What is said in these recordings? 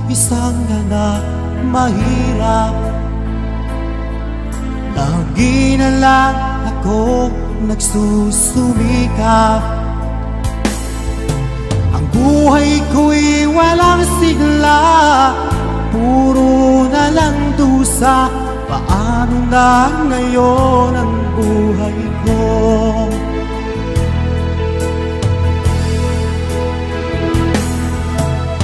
isang anak mahirap. Lagi na lang ako nagsusumikap. Ang buhay ko'y walang sigla, puro na lang dusa. Paano na ngayon ang buhay ko?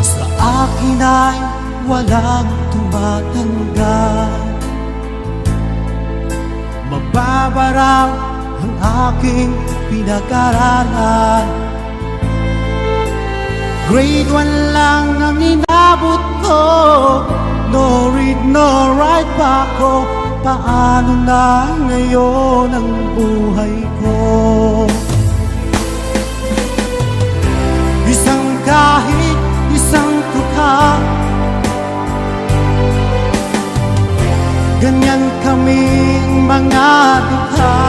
Sa akin ay walang tumatanggap. Mababa raw ang aking pinag-aralan. Grade 1 lang ang inabot ko. No read, no write pa ako. Paano na ngayon ang buhay ko? Isang kahit isang tukha, ganyan kaming mga dukha.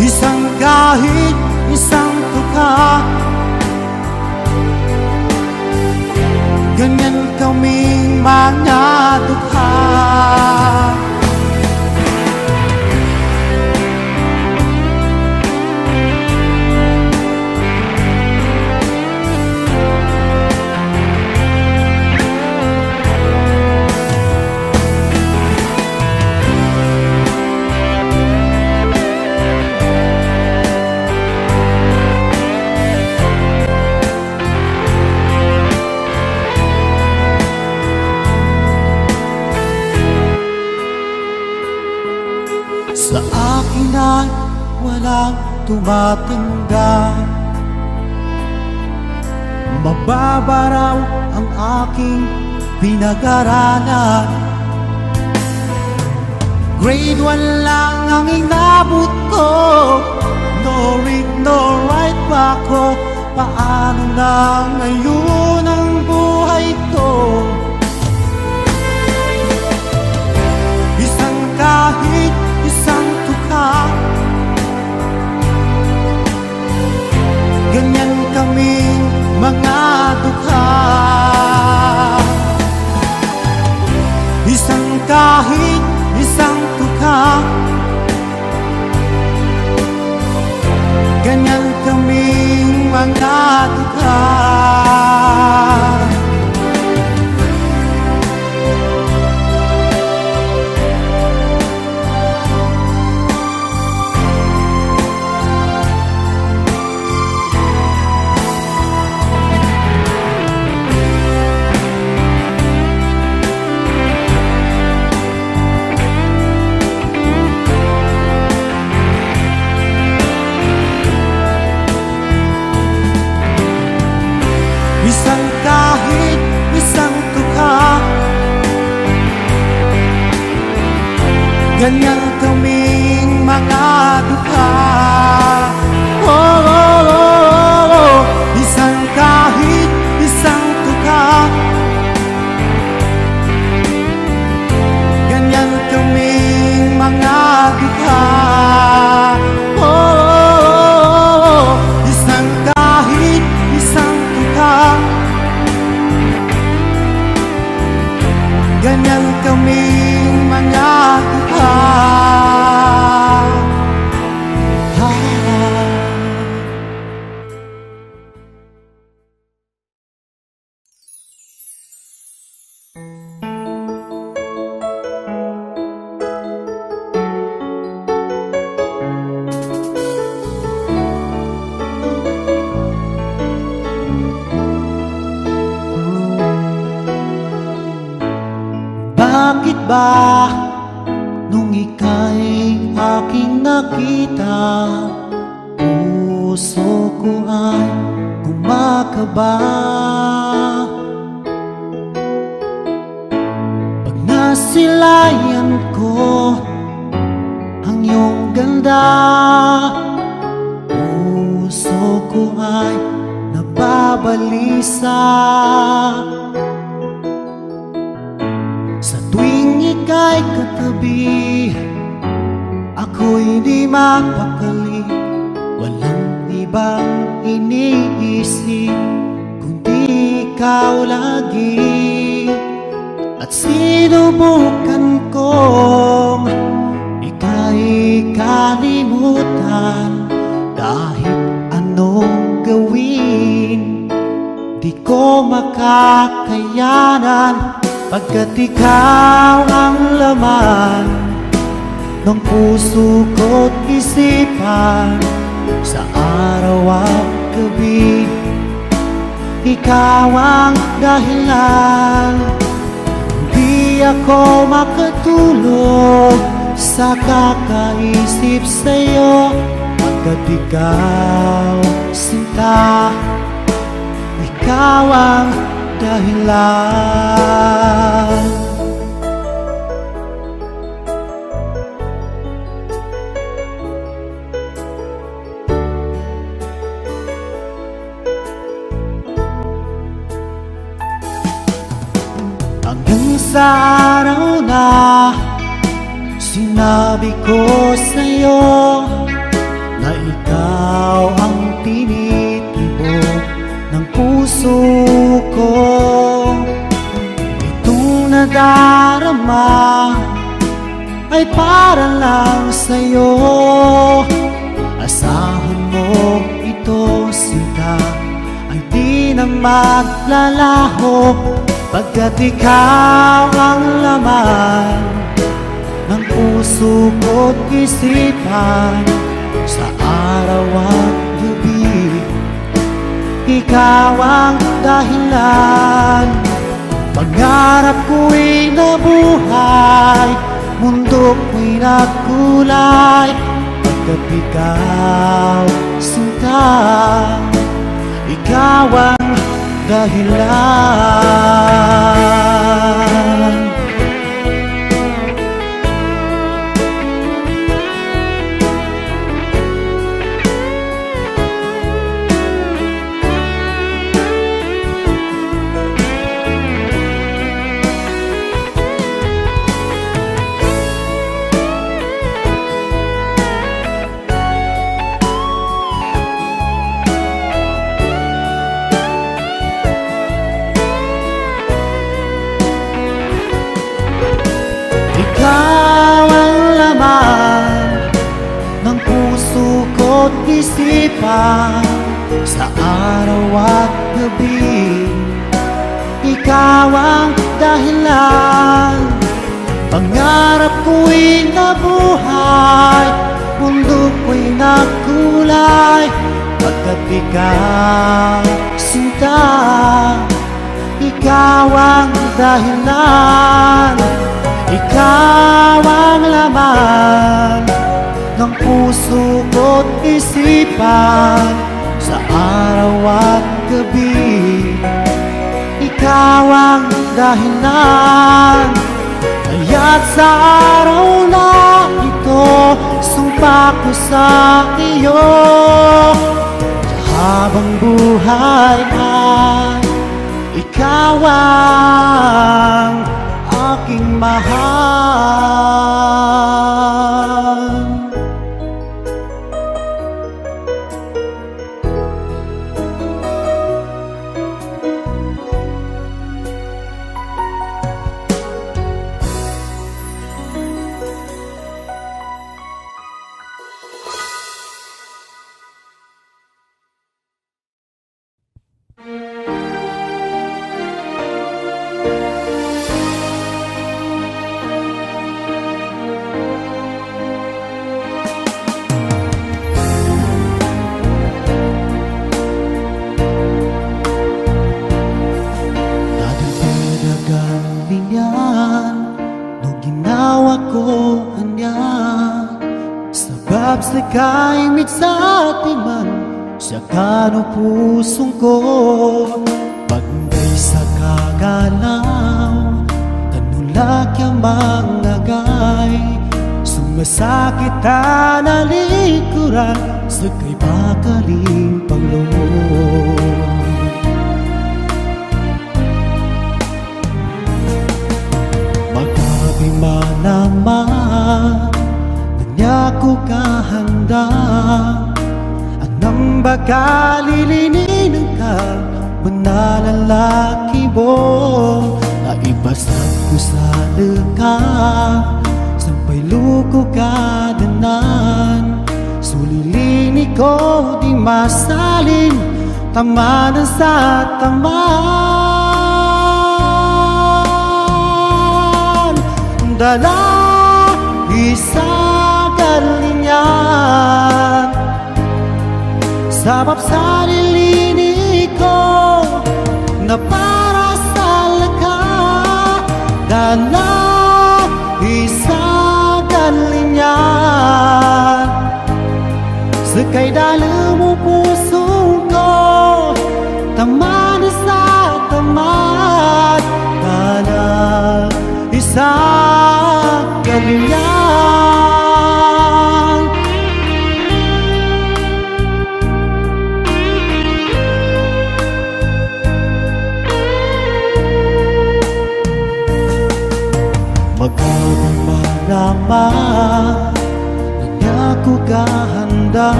Isang kahit isang tukha, ganyan kaming mga dukha. Sa akin ay walang tumatanggap. Mababa raw ang aking pinag-aralan. Grade 1 lang ang inabot ko. No read, no write pa ako. Paano na ngayon ang buhay ko? Isang kahit isang tukha, ganyan kaming mga dukha. Isang kahit isang tukha, ganyan kaming mga dukha. Isang kahit isang tukha, ganyan kaming mga dukha. Oh, oh, oh, oh, oh. Isang kahit isang tukha, ganyan kaming mga dukha. Oh, oh, oh, oh. Isang kahit isang tukha, ganyan kaming mga dukha. Bakit ba nung ika'y aking nakita, puso ko ay kumakaba? Pag nasilayan ko ang iyong ganda, puso ko ay nababalisa. Sa tuwing ika'y katabi, ako'y di mapakali. Walang ibang iniisip kundi ikaw lagi. At sinubukan kong ika'y kalimutan. Kahit anong gawin, di ko makakayanan, pagkat ikaw ang laman ng puso ko't isipan. Sa araw at gabi, ikaw ang dahilan. Di ako makatulog sa kakaisip sa'yo, pagkat ikaw, sinta, ikaw ang dahilan. Hanggang sa araw na sinabi ko sa'yo na ikaw ang tinitibok ng puso ko. Itong nadarama ay para lang sa'yo. Asahan mo ito, sinta, ay di na maglalaho, pagkat ikaw ang laman ng puso ko't isipan. Sa araw at gabi, ikaw ang dahilan. Pangarap ko'y nabuhay, mundo ko'y nagkulay, pagkat ikaw, sinta, ikaw ang dahilan. Ikaw ang laman ng puso ko't isipan. Sa araw at gabi, ikaw ang dahilan. Pangarap ko'y nabuhay, mundo ko'y nagkulay, pagkat ikaw, sinta, ikaw ang dahilan. Ikaw ang laman ng puso ko't isipan. Sa araw at gabi, ikaw ang dahilan. Kaya't sa araw na ito, sumpa ko sa iyo, habang buhay ay ikaw ang aking mahal. Sakay mitsa timan sa kano pusong ko, pagday sa kagalaw kanulak yung mangagay, sumasakit nalikuran sa kay bakaling pangloob. Magabi manaman niya ko kahanda, at nang baka lilinin ka, manalan lalaki mo. Naibasag ko sa luka, sampay luko kadanan. Sulilini ko di masalin, tamanan sa taman. Dalahi sa galingan, sabab sa lilini ko na para sa laka. Dalahi sa galingan, sakay dala mo puso ko, taman sa taman. Dalahi sa galingan. Magkabang malaman na ako kahanda,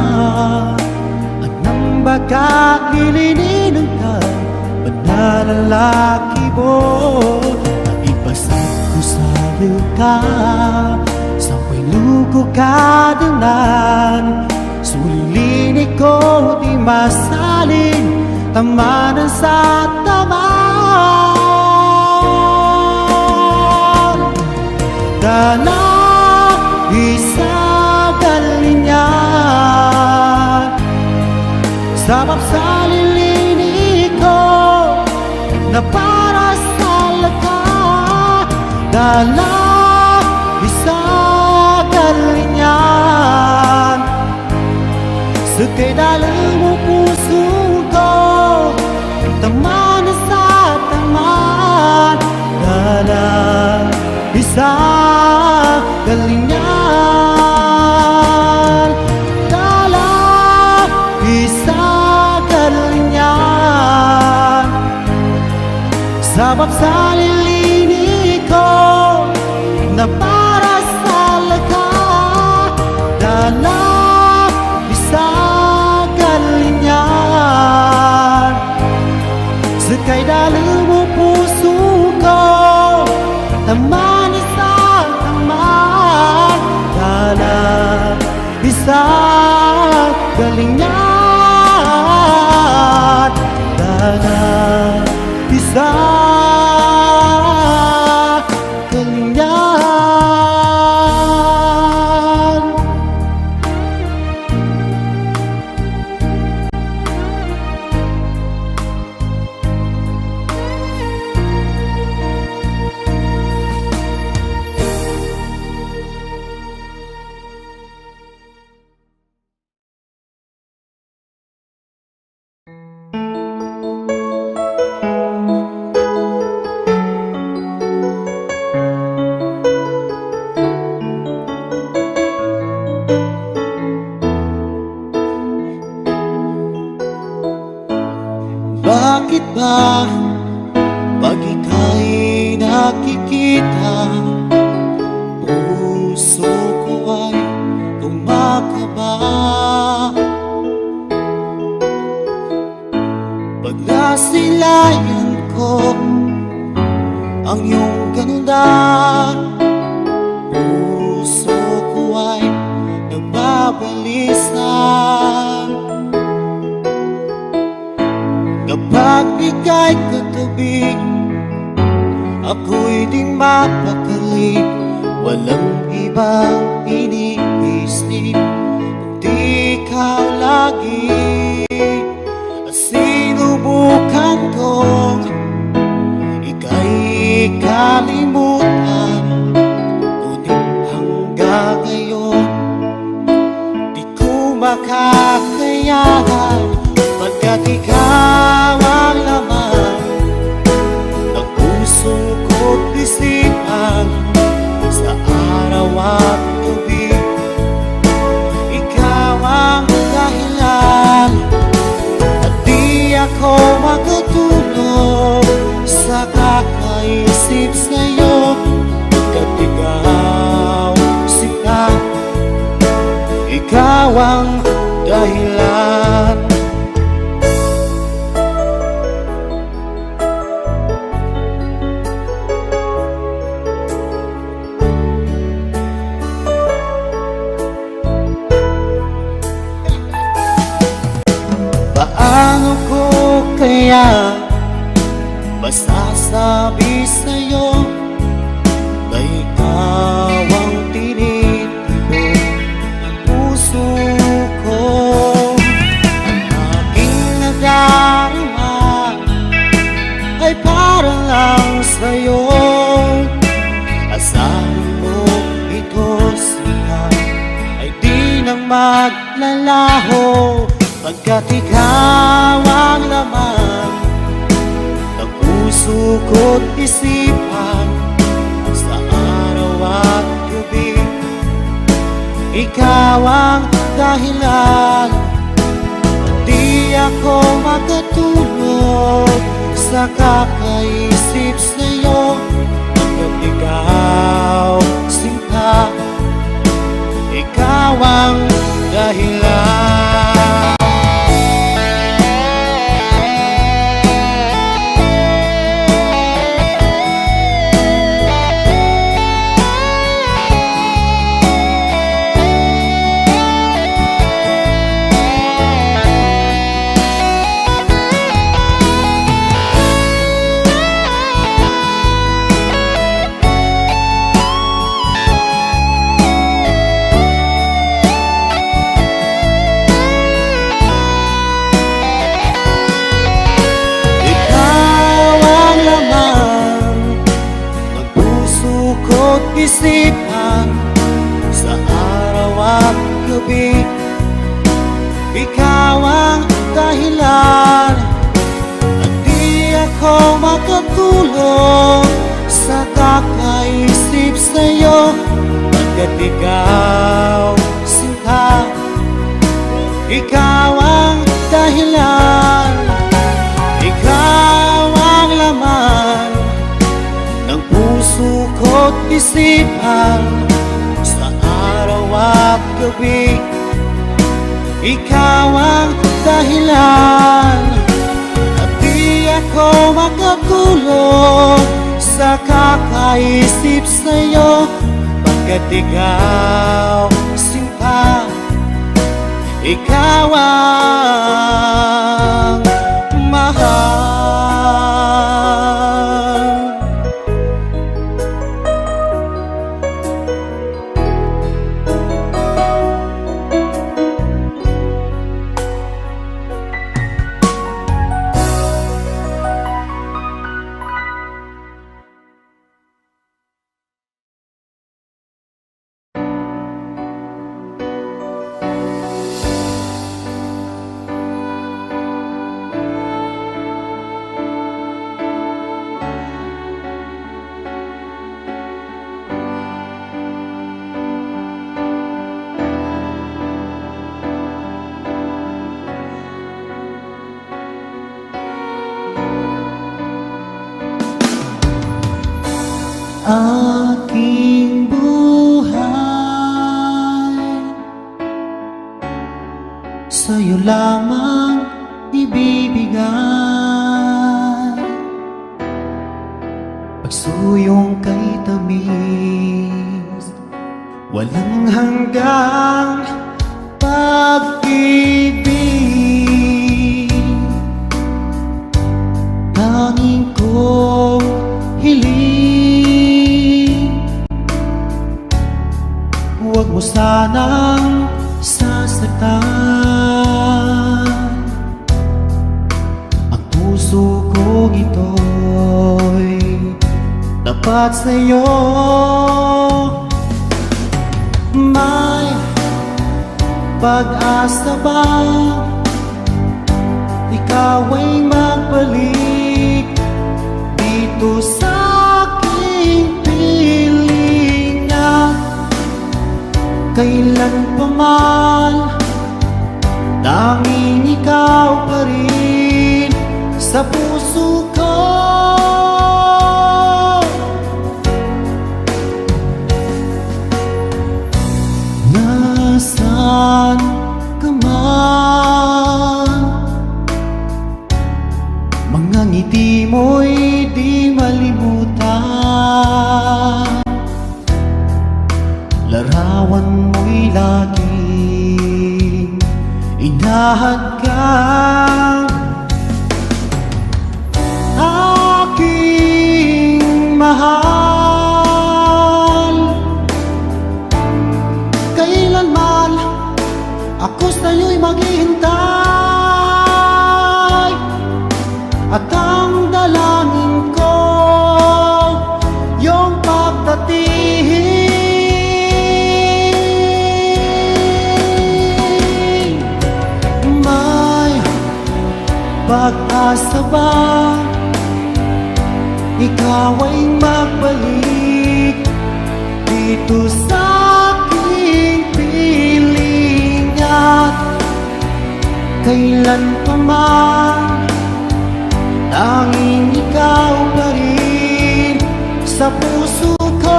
at nang baka lilinin ka manalalaki mo. Naibasag ko sa luka, sampay luko kadanan. Sulilini ko di masalin, tamanan sa taman. Dalahi sa galingan, sabab sa lilini ko na para sa laka. Dalahi sa galingan, sakay dala mo puso ko, taman sa taman. Dalahi sa galingan, dalahi sa galingan, sabab sa lilini ko na para sa laka. Dalahi sa galingan, sakay dala mo puso ko, taman sa taman. Dalahi sa galingan, dalahi sa galingan. Bakit ba pag ika'y nakikita, puso ko ay kumakaba? Pag nasilayan ko ang iyong ganda, puso ko ay nababalisa. Kapag ika'y katabi, ako'y di mapakali. Walang ibang iniisip kundi ikaw lagi. At sinubukan kong ika'y kalimutan, ngunit hanggang ngayon di ko makakayanan. Pagkat ikaw ang laman ng puso ko't isipan, sa araw at gabi ikaw ang dahilan. masasabi sa'yo na ikaw ang tinitibo ng puso ko. Ang aking nadarama ay para lang sa'yo. Asahan mo ito sila ay di nang maglalaho, pagkat ikaw ang laman ng puso ko't isipan sa araw at gabi. Ikaw ang dahilan, di ako makatulog sa kakaisip sa'yo. Hanggat ikaw sinta, ikaw ang dahilan. Isipan sa araw at gabi. Ikaw ang dahilan at di ako makatulog sa kakaisip sa'yo. Pagkat ikaw sinta, ikaw ang dahilan, ikaw ang laman ng puso ko't isipan sa araw at gabi. Ikaw ang dahilan at di ako makatulog sa kakaisip sa'yo. Pagkat ikaw sinta, ikaw ang mahal. Aking buhay sa'yo lamang ibibigay. Pagsuyong kay tamis, walang hanggang pag-ibig. Tanging kong hiling, huwag mo sanang sasaktan ang puso kong ito'y tapat sa'yo. May pag-asa ba ikaw ay magbalik dito sa aking piling na kailan pa man tanging ikaw pa rin sa puso ko. Nasaan ka man, mga ngiti mo'y di malimutan. Larawan mo'y laging inahadgang. Aking mahal. Kailanman ako sa'yo'y maghihintay, at ang dalangin ko yung pagdating. May pag-asa ba ikaw ay magbalik dito sa aking piling, at kailan pa man tanging ikaw pa rin sa puso ko.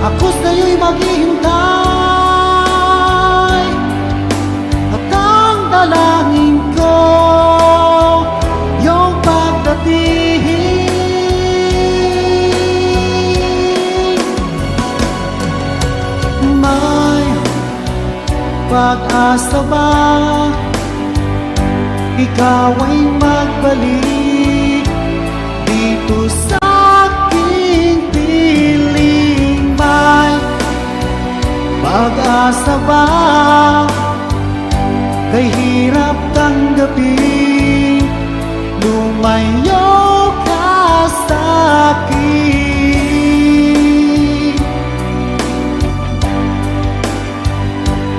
Ako sa'yo'y maghihintay, at ang dalangin ko yung pagdating. May pag-asa ba ikaw ay magbalik dito sa aking piling? May pag-asa ba kay hirap tanggapin, lumayo ka sa'kin?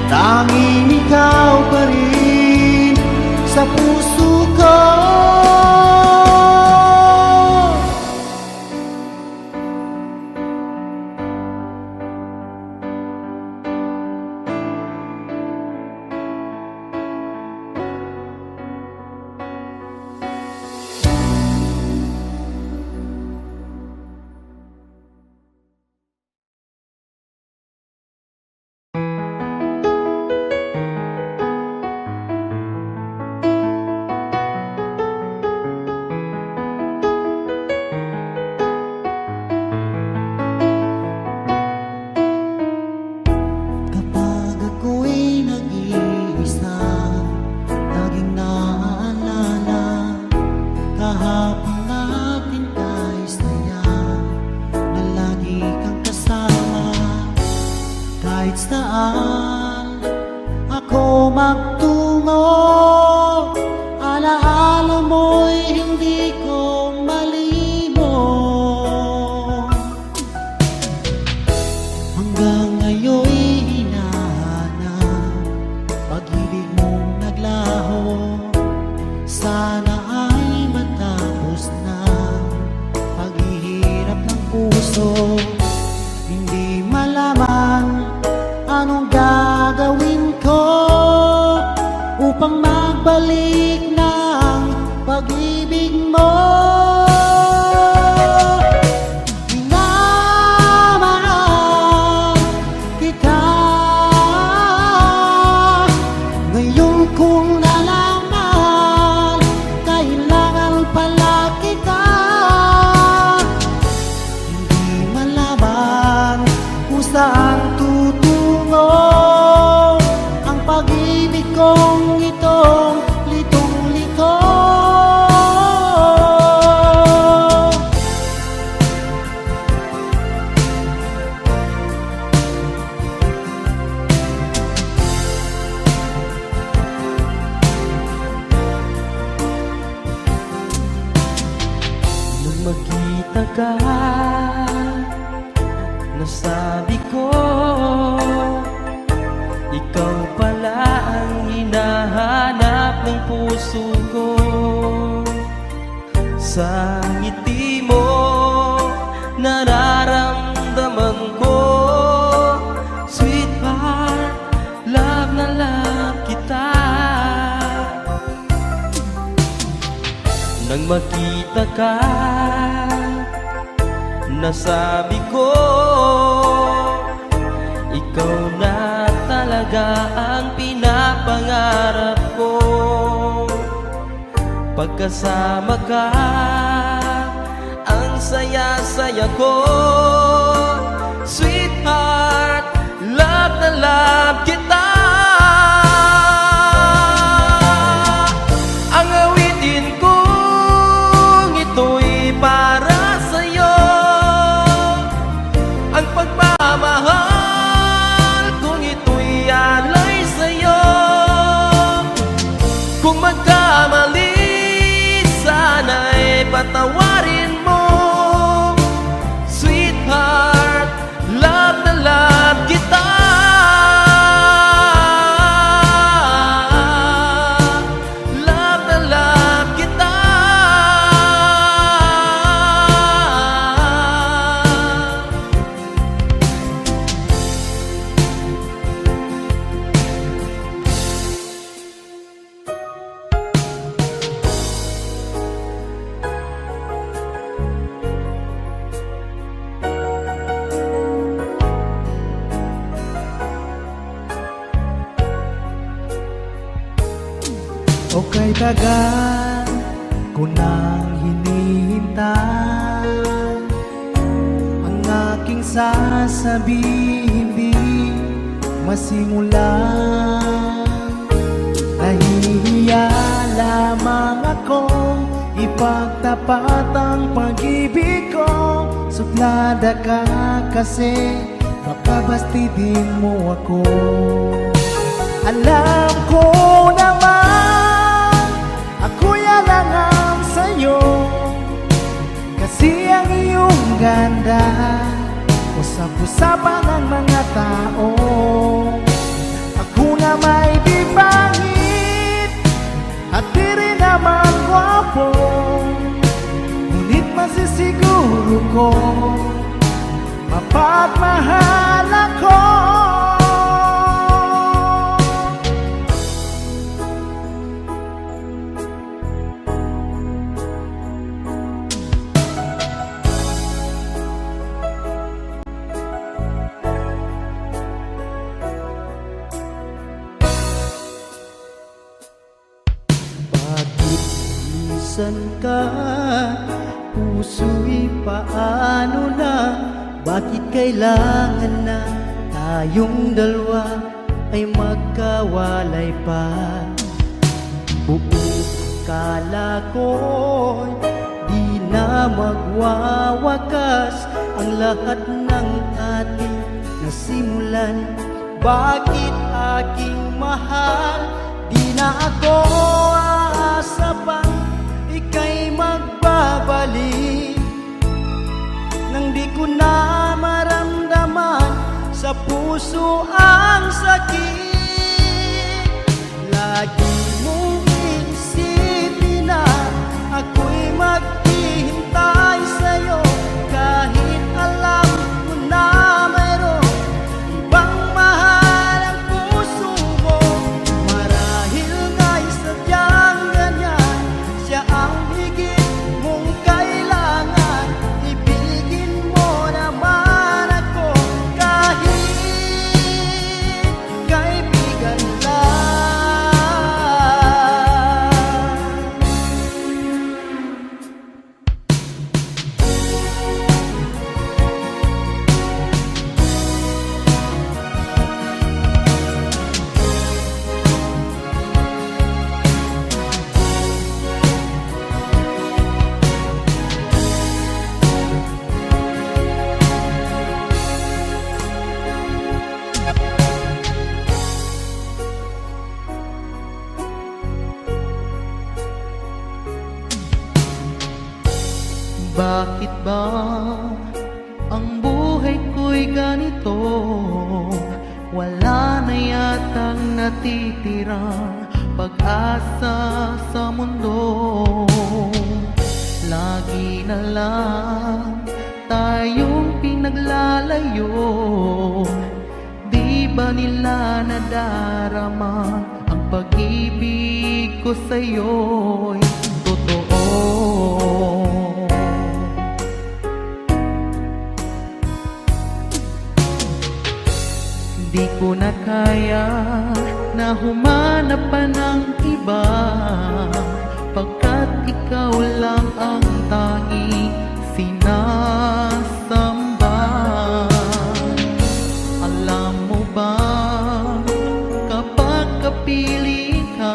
Tanging ikaw pa rin sa puso ko. Kahit saan ako magtungo, alaala mo'y hindi ko malimot. Hanggang ngayon'y hinahanap pag-ibig mong naglaho. Sana ay matapos na paghihirap ng puso. Hindi malaman anong gagawin ko upang magbalik ng pag-ibig mo. Minamahal kita, ngayon kong nalaman, kailangan pala kita. Hindi malaman kung saan ang pag-ibig kong itong litong-lito. Nung magkita ka, nasabi ko, ikaw pala ang hinahanap ng puso ko. Sa ngiti mo, nararamdaman ko, sweetheart, love na love kita. Nang makita ka, nasabi ko, ikaw na talaga ang pinapangarap ko. Pagkasama ka, ang saya-saya ko. Sweetheart, love na love kita. Ang awitin kong ito'y para sa'yo. Ang pagmamahal kong ito'y alay sa'yo. Kung magkamali, sana'y patawarin mo. Sweetheart, love na love kita. Love na love kita. O kay tagal ko nang hinihintay ang aking sasabihin, di masimulan. Nahihiya lamang akong ipagtapat ang pag-ibig ko. Suplada ka kasi baka bastidin mo ako. Alam ko naman ako'y alangang sa'yo, kasi ang iyong ganda usap-usapan ng mga tao. Ako na may di pangit at di rin naman gwapo, ngunit masisiguro ko mapagmahal ako. Saan ka, puso'y paano na? Bakit kailangan na tayong dalawa ay magkawalay pa? Buong akala ko'y di na magwawakas ang lahat ng ating nasimulan. Bakit aking mahal, di na ako aasa pa ika'y magbabalik, nang di ko na maramdaman sa puso ang sakit. Lagi mong iisipin na ako'y maghihintay sa'yo, kahit alam ko na mayroong ibang mahal ang puso mo. Marahil nga'y sadyang ganyan, siya ang higit mong kailangan. Ibigin mo naman ako kahit kaibigan lang. Bakit ba ang buhay ko'y ganito? Wala na yatang natitirang pag-asa sa mundo. Lagi na lang tayong pinaglalayo. Di ba nila nadarama ang pag-ibig ko sa'yo'y totoo? lang ang tanging sinasamba. Alam mo ba, kapag kapili ka,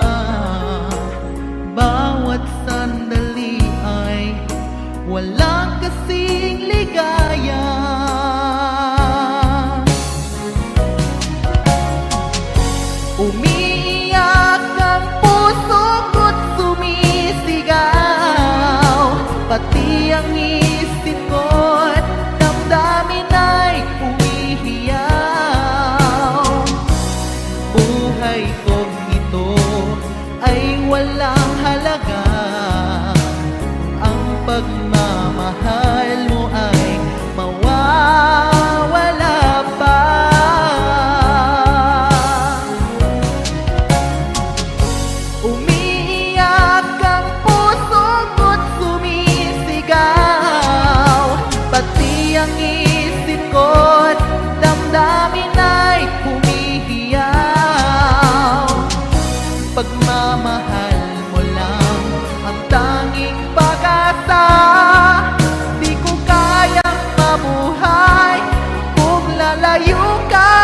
bawat sandali ay walang kasing ligaya. Umiiyak ang puso ko't sumisigaw, pati ang isip ko't damdamin ay umihiyaw. Buhay kong ito ay walang halaga, ang pagmamahal mo ay mawawala pa. Umiiyak ang puso ko't sumisigaw, pati ang isip ko't damdamin ay humihiyaw. Pagmamahal mo lang ang tanging pag-asa, di ko kayang mabuhay kung lalayo ka.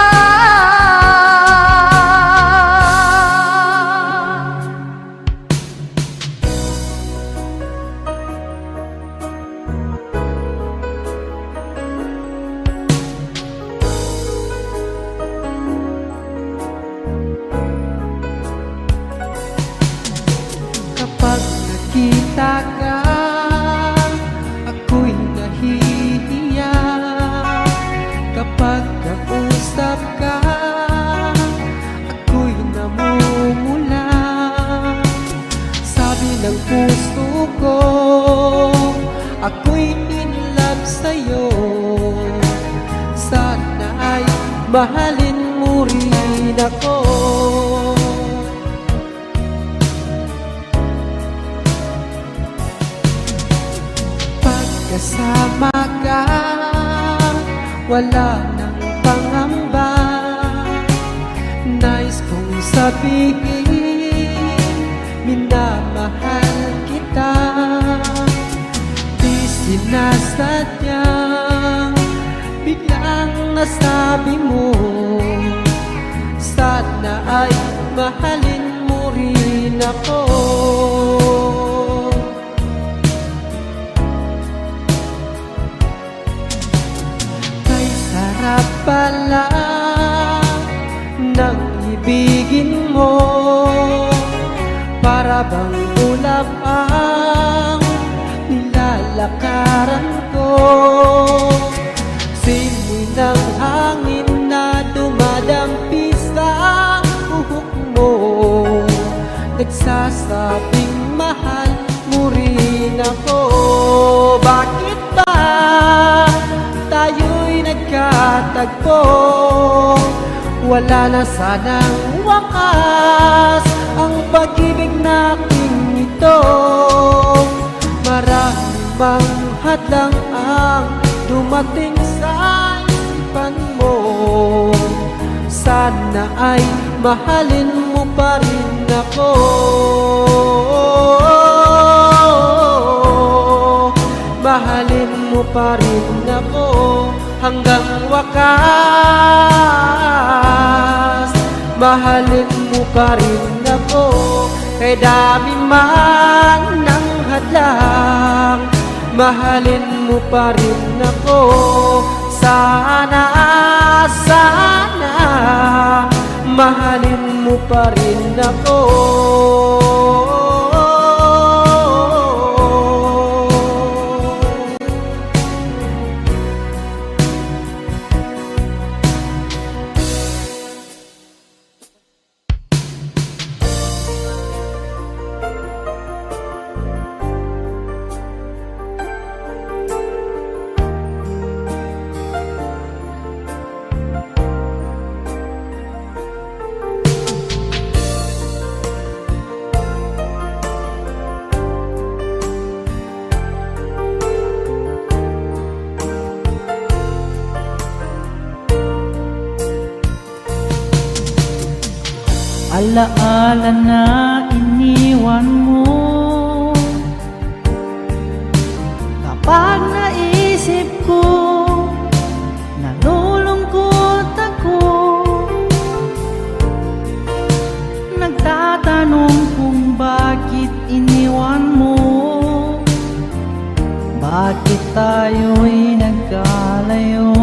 Kapag nakita ka, ako'y nahihiya. Kapag kausap ka, ako'y namumula. Sabi ng puso ko, ako'y in love sa'yo. Sana ay mahalin mo rin ako. Kasama ka, wala nang pangamba. Nais kong sabihin, minamahal kita. Di sinasadyang biglang nasabi mo, sana ay mahalin mo rin ako. Sarap pala ng ibigin mo, para bang ulap ang nilalakaran ko. Simoy ng hangin na dumadampi sa buhok mo, nagsasabing mahal mo rin ako. Bakit ba tayo'y nagkatagpo? Wala na sanang wakas ang pag-ibig nating ito. Maraming bang hadlang ang dumating sa isipan mo. Sana ay mahalin mo pa rin ako. Mahalin mo pa rin ako hanggang wakas. Mahalin mo pa rin ako kay dami man ng hadlang. Mahalin mo pa rin ako. Sana, sana mahalin mo pa rin ako. Alaala na iniwan mo, Kapag naisip ko, nalulungkot ako. Nagtatanong kung bakit iniwan mo. Bakit tayo'y nagkalayo?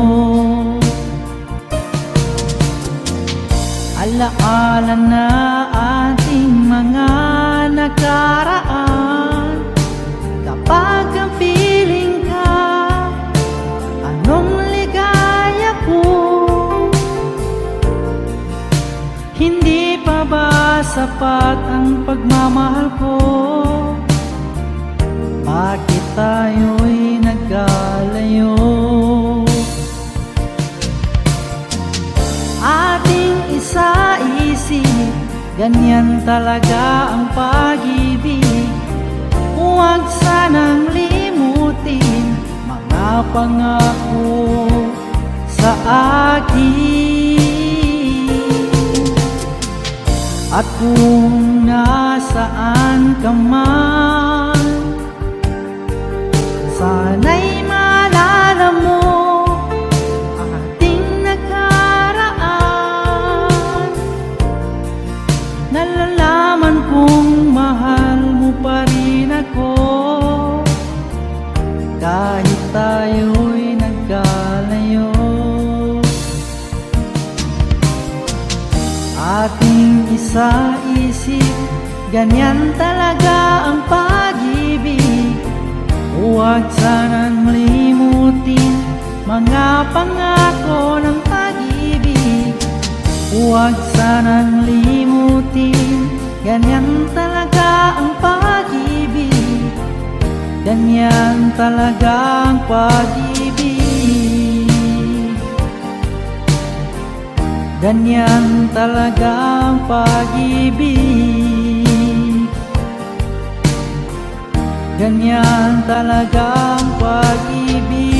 Alaala na ating mga nakaraan. Kapag ang piling ka, anong ligaya ko? Hindi pa ba sapat ang pagmamahal ko? Bakit tayo'y nagkalayo? Ating isa-isip, ganyan talaga ang pag-ibig. Huwag sanang limutin mga pangako sa akin. At kung nasaan ka man, sana'y maalala mo ating nakaraan. Nalalaman kong mahal mo pa rin ako, kahit tayo'y nagkalayo. Ating isa-isip, ganyan talaga ang pag-ibig. Huwag sanang limutin mga pangako ng pag-ibig. Huwag sanang limutin, ganyan talaga ang pag-ibig. Ganyan talaga ang pag-ibig. Ganyan talaga ang pag-ibig. Ganyan talaga ang pag-ibig.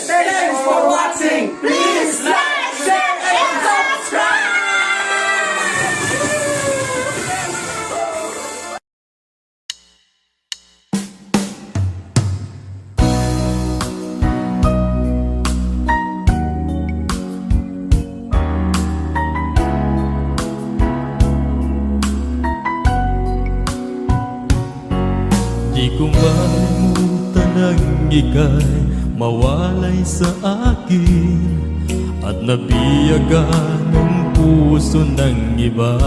Thanks for watching. Please like, share, and subscribe. Di ko malimutan ang ika'y mawalay sa akin at nabiyagan ng puso ng iba.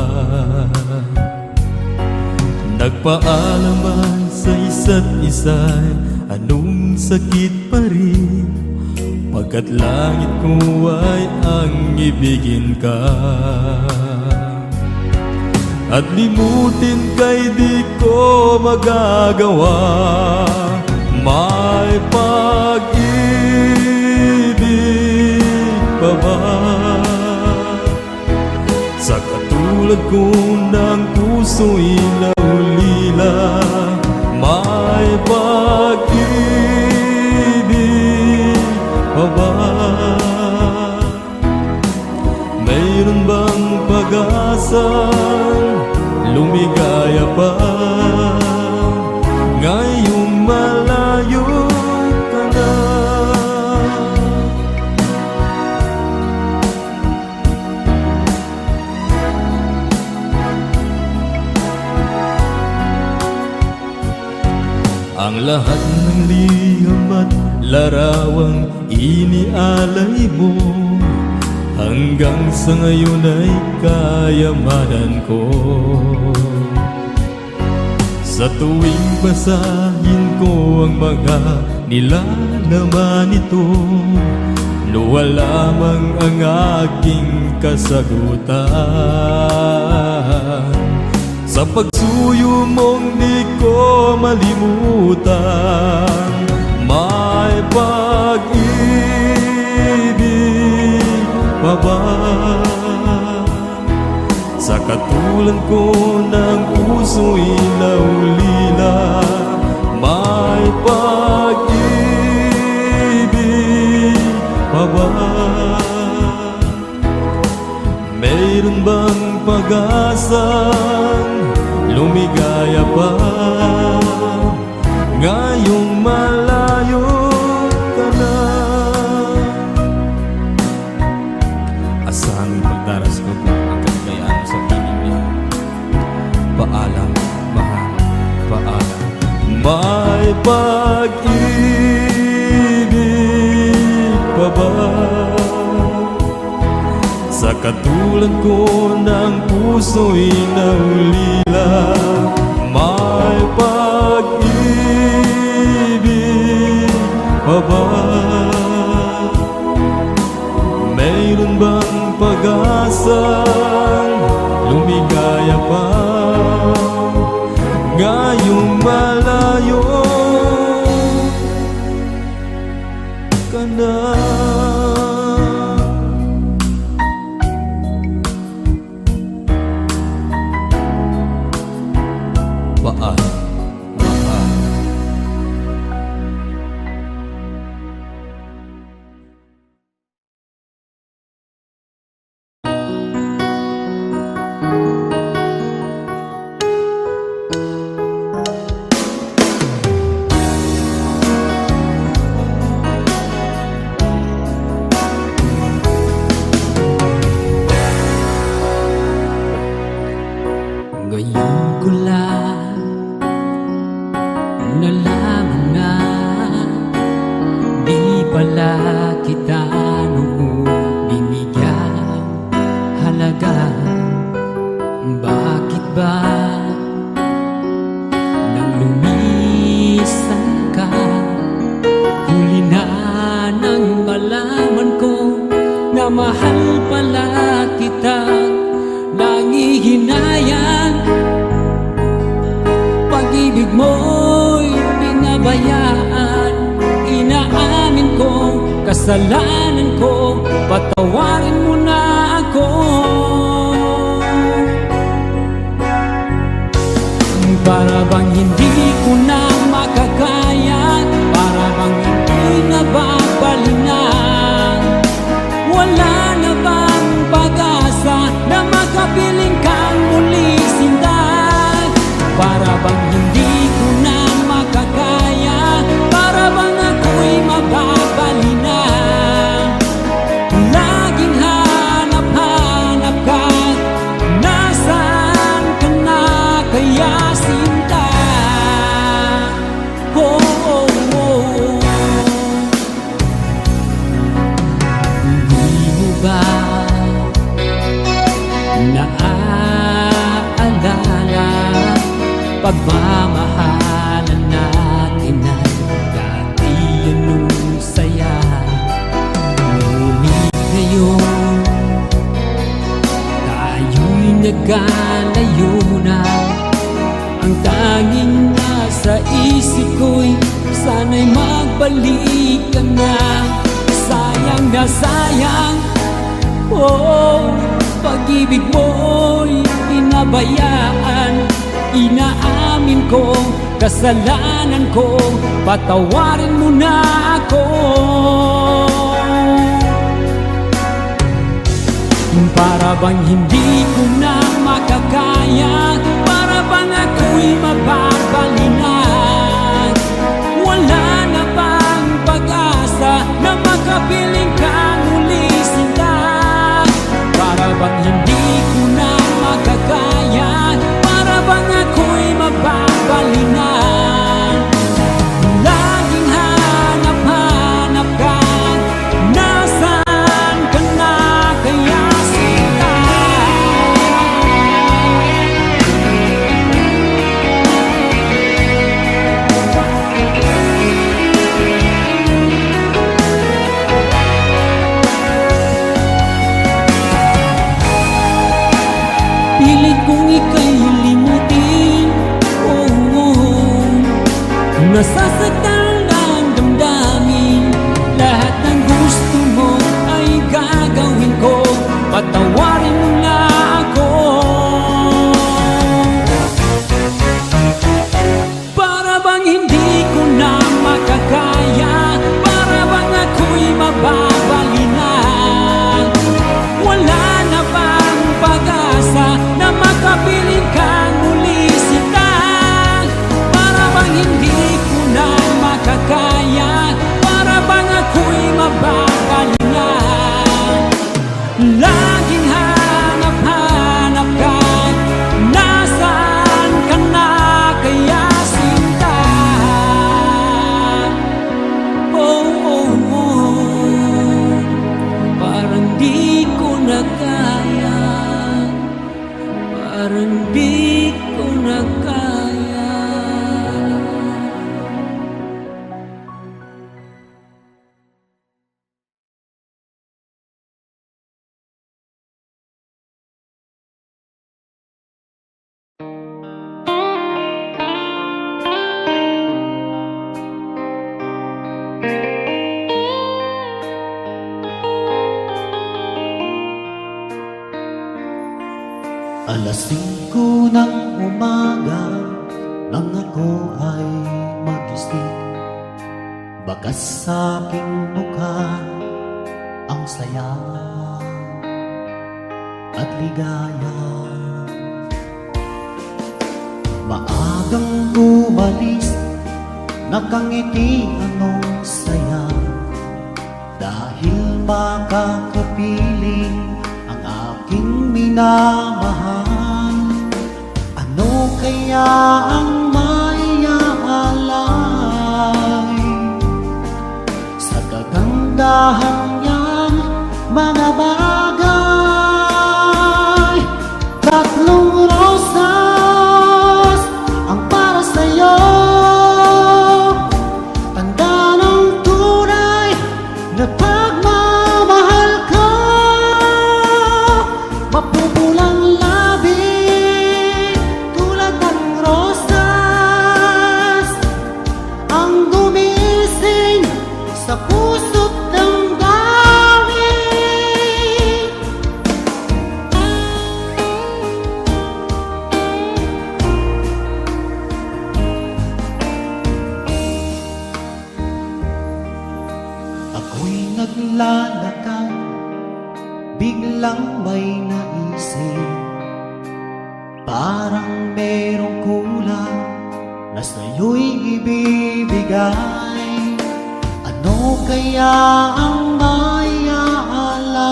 Nagpaalaman sa isa't isa'y anong sakit pa rin, pagkat langit ko ay ang ibigin ka. At limutin kay di ko magagawa, may pag-ibig pa ba? Sa katulad ko ng puso'y naulila, may pag-ibig pa ba? Mayroon bang pag-asa, lumigaya pa ngayong malayo ka na? Ang lahat ng liham at larawang inialay mo, hanggang sa ngayon ay kayamanan ko. Sa tuwing basahin ko ang mga nilalaman nito, luwa lamang ang aking kasagutan. Sa pagsuyo mong di ko malimutan, may pag-ibig pa ba? Sa katulad ko ng puso'y naulila, pag-asang lumigaya pa. Ngayong malayo ka na, asang pagdaras ko na ang kagayaan sa piling niya. Paalam, mahal, paalam. May pag-ibig pa ba sa katulad ko ng puso'y naulila? May pag-ibig pa ba? Mayroon bang pag-asang lumigaya pa ngayong malayo ka na? Paalam, mahal. Ngayon ko lang nalaman na di pala kita noon binigyan halaga. Bakit ba nang lumisan ka, huli na nang malaman ko na mahal pala kita? Nangihinayang pag-ibig mo'y pinabayaan. Inaamin ko kasalanan ko, patawarin mo na ako. Para bang hindi ko na makakaya, para bang hindi na babalinan, wala na bang pag-asa na makapiling kang muli sindan? Para bang hindi ko na makakaya, para bang ako'y mababalinan? Laging hanap-hanap ka, nasaan ka na kaya sinta? Oh, oh, oh. Hindi mo ba naaalala pagmamahalan natin ay dati anong saya? Ngunit ngayon tayo'y nagkalayo na. Ang tanging nasa isip ko'y sana'y magbalik ka na. Sayang na sayang, oh, pag-ibig mo'y pinabayaan. Inaamin ko kasalanan ko, patawarin mo na ako. Para bang hindi ko na makakaya, para bang ako'y mababalinan, wala na bang pag-asa na makapiling kang uli sila? Para bang hindi ko na makakaya, para bang ako'y mababalinan? Laging hanap-hanap ka, nasaan ka na kaya sinta? 5 ng umaga nang ako ay magising, bakas sa aking mukha ang saya at ligaya. Maagang umalis, nakangiti anong saya, dahil makakapiling ang aking minamahal. Ano kaya ang maiaalay sa kagandahan niyang mga bagay? 3 rosas ang para sa'yo, tanda ng tunay na pagmamahal ko. Mapupulang labi tulad ng rosas ang gumising sa puso't damdamin. Ako'y naglalakad, biglang may naisip, parang merong kulang na sa'yo'y ibibigay. Ano kaya ang maiaalay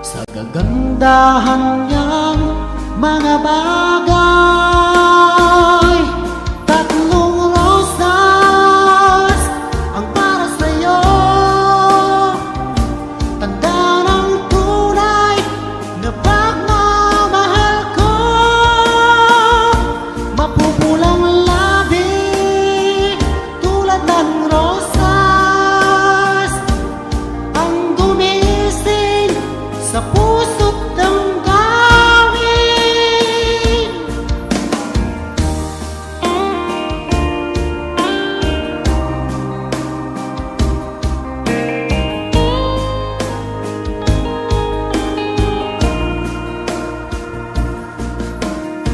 sa kagandahan niyang mga bagay? 3 rosas ang para sa'yo, tanda ng tunay na pagmamahal ko. Mapupulang labi tulad ng rosas ang gumising sa puso't damdamin.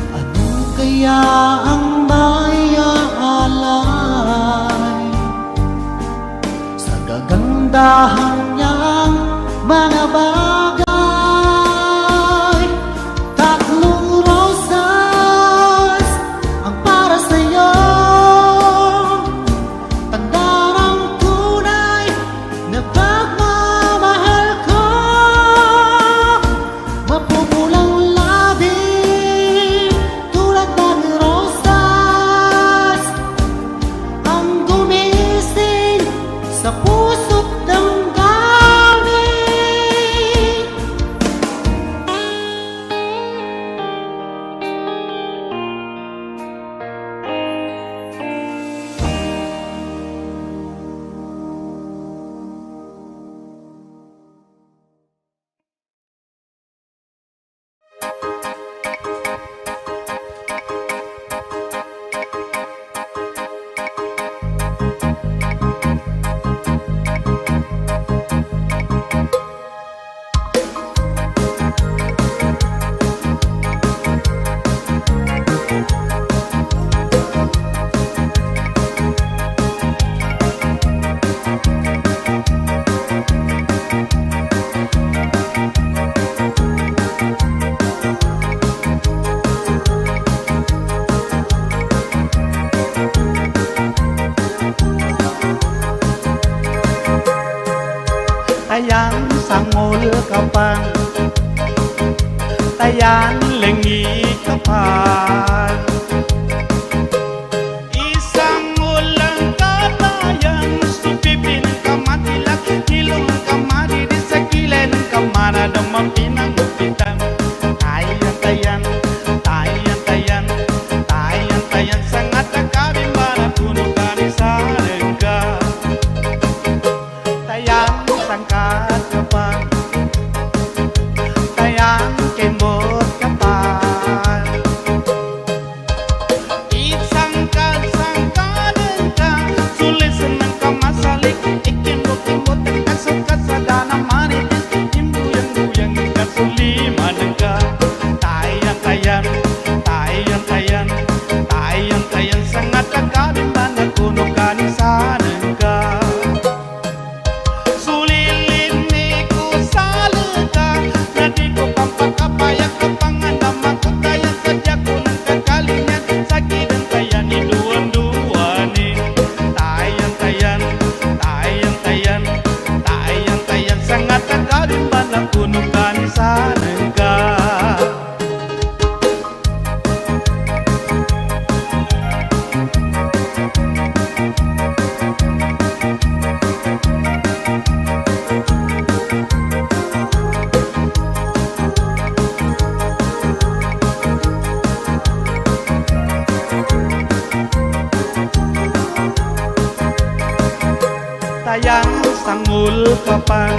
Ano kaya ang maiaalay sa kagandahan niyang mga bagay? 3 rosas ang para sa'yo, tanda ng tunay na pagmamahal ko. Mapupulang labi tulad ng rosas ang gumising sa puso't damdamin. Tayang sangol kapan, tayang lengi kapan, isang ulang katayan, supipin kamatilak, hilong kamari di sakilen kamara damang pinanggupitan. Tayan, tayan, tayan, tayan, tayan, sangat nakabing maratunog dari sa lega. Tayang sangkat kapan, tayang kemot kapan, tayang sangul kapan,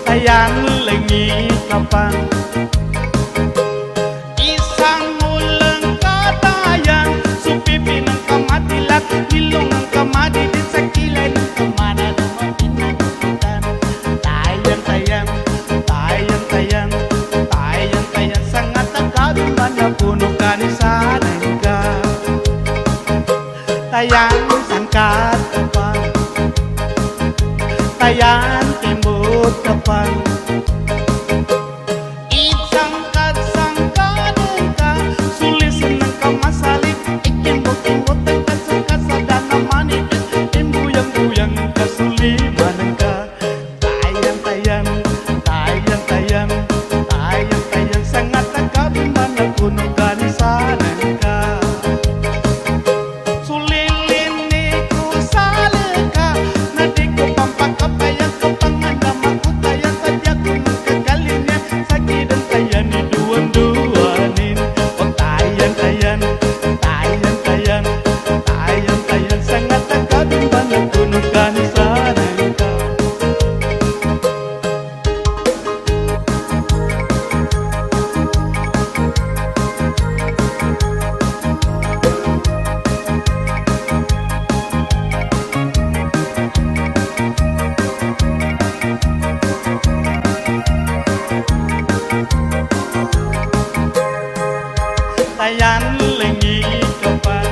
tayang lengi kapan. Isang ulang katayang supipin ng kamatilat, ilong ng kamadidit sa kilay ng kamana ng mapinagkutan. Tayang tayang, tayang tayang, tayang tayang, sangat agawin man na puno ka ni sanay ka. Tayang sangkat kapan, tayang timot kapan. Isangkat sangkadan ka, sulisan ng kamasalik, ikimbot-kimbot ang kasakasada na manipis, imbuyang-buyang kasulimanan ka. Tayang tayang, tayang tayang, tayang tayang, sangat agawin man na puno ka ni sanay ka. Tayan lengi kapan,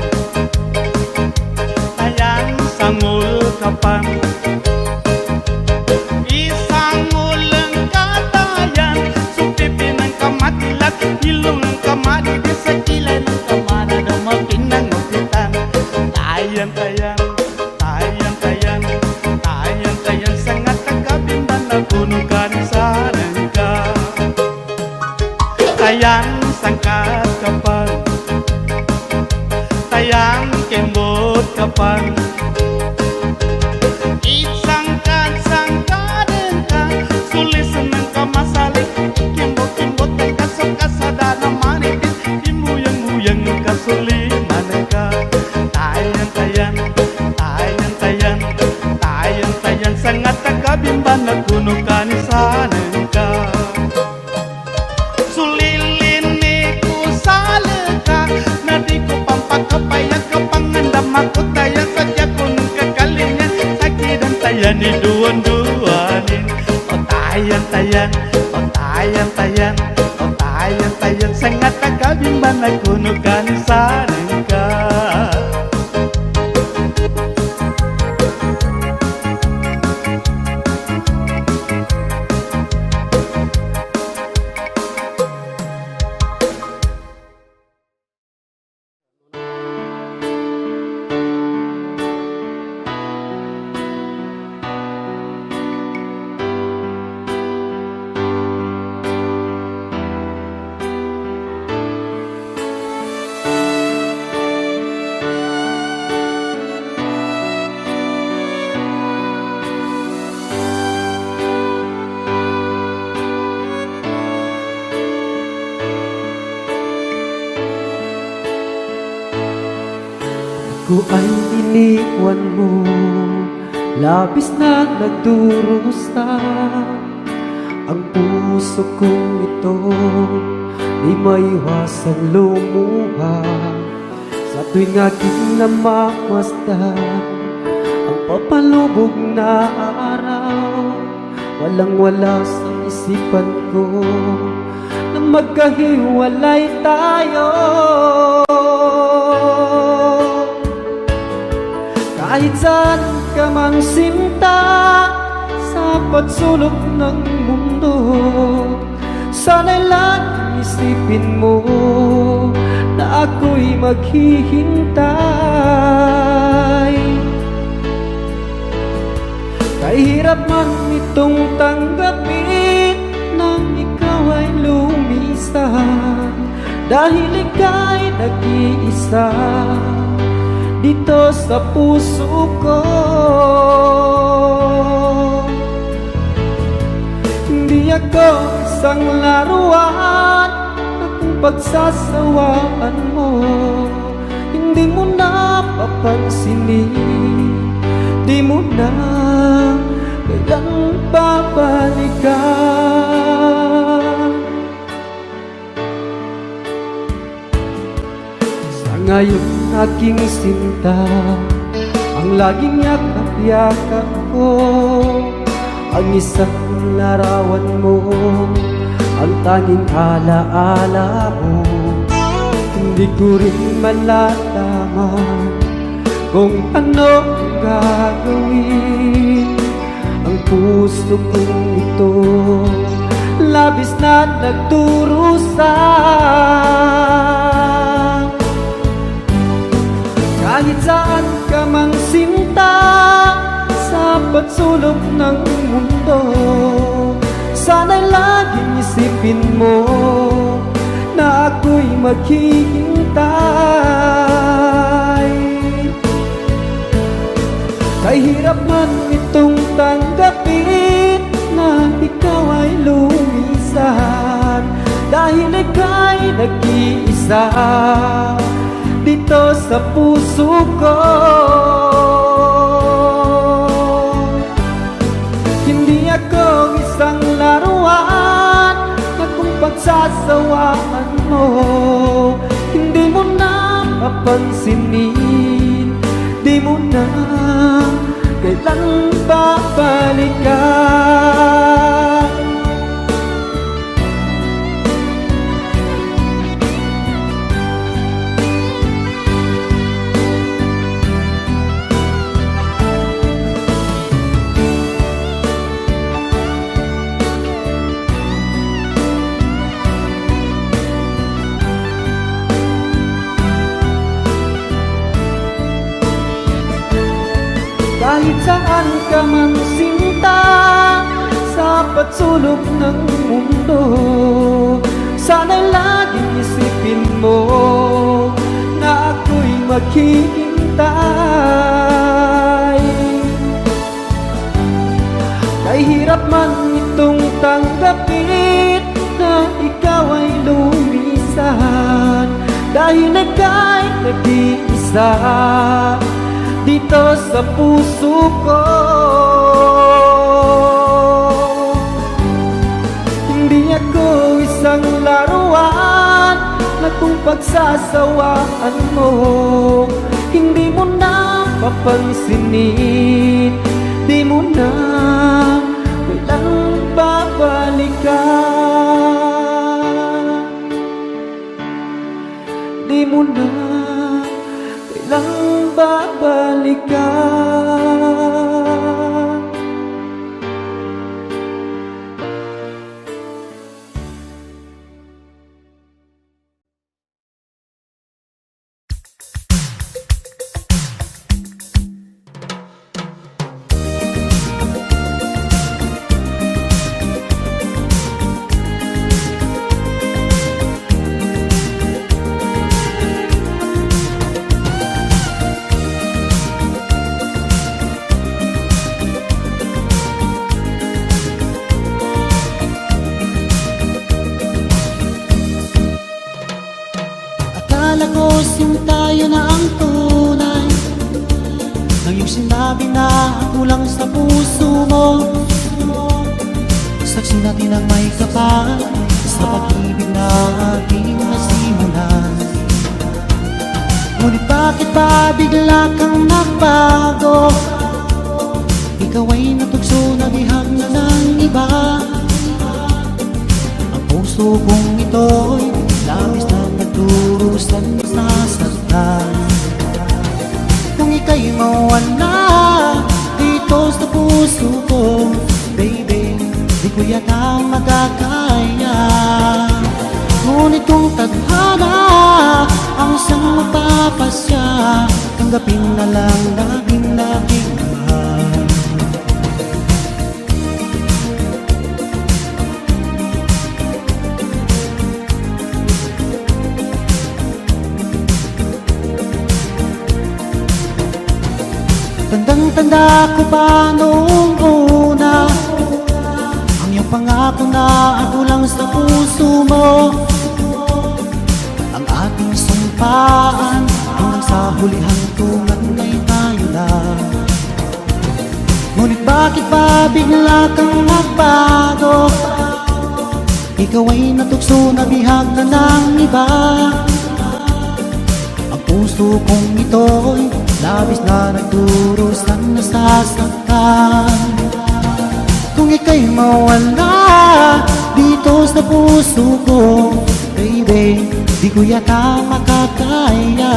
tayan sangul kapan. Isang ulang katayan, supipin ng kamatilat, ilong ng kamadidit sa kilay ng kamana na mapinangupitan. Tayan tayan, tayan tayan, tayan tayan, sangat agawin man na puno ka ni sanay ka. Tayan sangkat kapan, tayang kembot kapan. Isangkat sangkadan ka, sulisan ng kamasalik, kimbot-kimbot ang kasakasada na manipis, imuyang-muyang ng kasulimanan ka. Tayang tayan, tayang tayan, tayang tayan, sangat agawin ba na kuno ka ni sanay ka. Ni duan-duanin, oh tayang tayang, oh tayang tayang, oh tayang tayang, sangat agawin ba na kuno ka ni sanay ka. Ako ay iniwan mo, labis na nagdurusa. Ang puso kong ito di maiwasang lumuha. Sa tuwing aking namamasdan ang papalubog na araw, walang-wala sa isipan ko na magkahiwalay tayo. Kahit saan ka mang sinta sa pagsulok ng mundo, sana'y lang isipin mo na ako'y maghihintay. Kahirap man itong tanggapin nang ikaw ay lumisan, dahil ika'y nag-iisa dito sa puso ko. Hindi ako isang laruan at kung pagsasawaan mo, hindi mo na papansinin. di mo na kailang babalikan. Sa ngayon aking sinta, ang laging yakap-yakap ko, ang isang larawan mo, ang tanging alaala mo. Hindi ko rin malalaman kung ano gagawin. Ang puso kong ito labis na nagdurusa. Kahit saan ka mang sinta sa patsulok ng mundo, sana'y laging isipin mo na ako'y maghihintay. Kay hirap man itong tanggapin na ikaw ay lumisan, dahil ika'y nag-iisa dito sa puso ko. Hindi ako isang laruan na kung pagsasawaan mo, hindi mo na papansinin, di mo na kailang babalikan. Kahit saan ka man sinta sa patsulok ng mundo, sana'y laging isipin mo na ako'y maghihintay. Kay hirap man itong tanggapin na ikaw ay lumisan, dahil ika'y nag-iisa dito sa puso ko. Hindi ako isang laruan na kung pagsasawaan mo, hindi mo na papansinin, di mo na kailang babalikan. Di mo na kailang babalikan. Akala ko tayo na ang tunay, nang iyong sinabi na ako lang sa puso mo. Saksi natin ang may kapal sa pag-ibig na ating nasimulan. Ngunit bakit ba bigla kang nagbago? Ikaw ay natugso na bihag na ng iba. Ang puso kong ito'y labis na nagdurusan sa saktan. Kung ika'y mawala dito sa puso ko, baby, di ko yata magkakaya. Ngunit kung tadhana ang siyang magpapasya, tanggapin na lang laging mahal. Tandang-tanda ko pa noong una ang iyong pangako na ako lang sa puso mo. Ang ating sumpaan hanggang sa hulihan tungan ay tayo lang. Bakit ba bigla kang nagbago? Ikaw ay natukso na bihag na ng iba. Ang puso kong ito'y labis na nagdurusan, nasasaktan. Kung ika'y mawala dito sa puso ko, baby, di ko yata makakaya.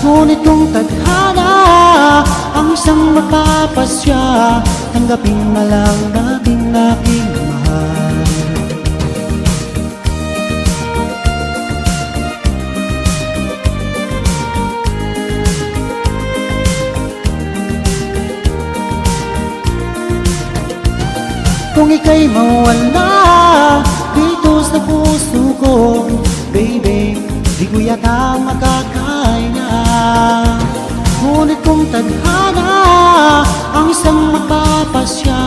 Ngunit kung tadhana ang isang magpapasya, tanggapin na lang natin aking mahal. Kung ika'y mawala dito sa puso ko, baby, di ko yata makakaya. Ngunit kung tadhana ang isang magpapasya,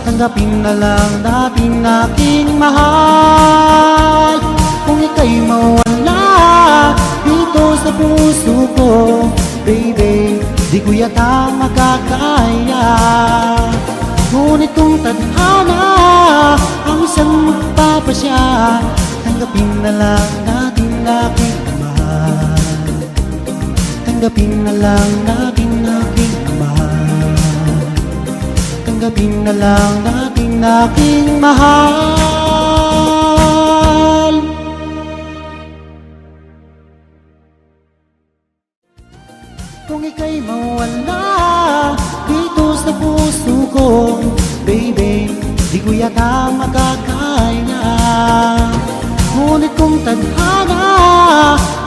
tanggapin na lang natin aking mahal. Kung ika'y mawala dito sa puso ko, baby, di ko yata makakaya. Ngunit kung tadhana ang isang magpapasya, tanggapin na lang natin aking mahal. Tanggapin na lang natin aking mahal. Tanggapin na lang natin aking mahal. Kung ika'y mawala dito sa puso ko, baby, di ko yata makakaya. Ngunit kung tadhana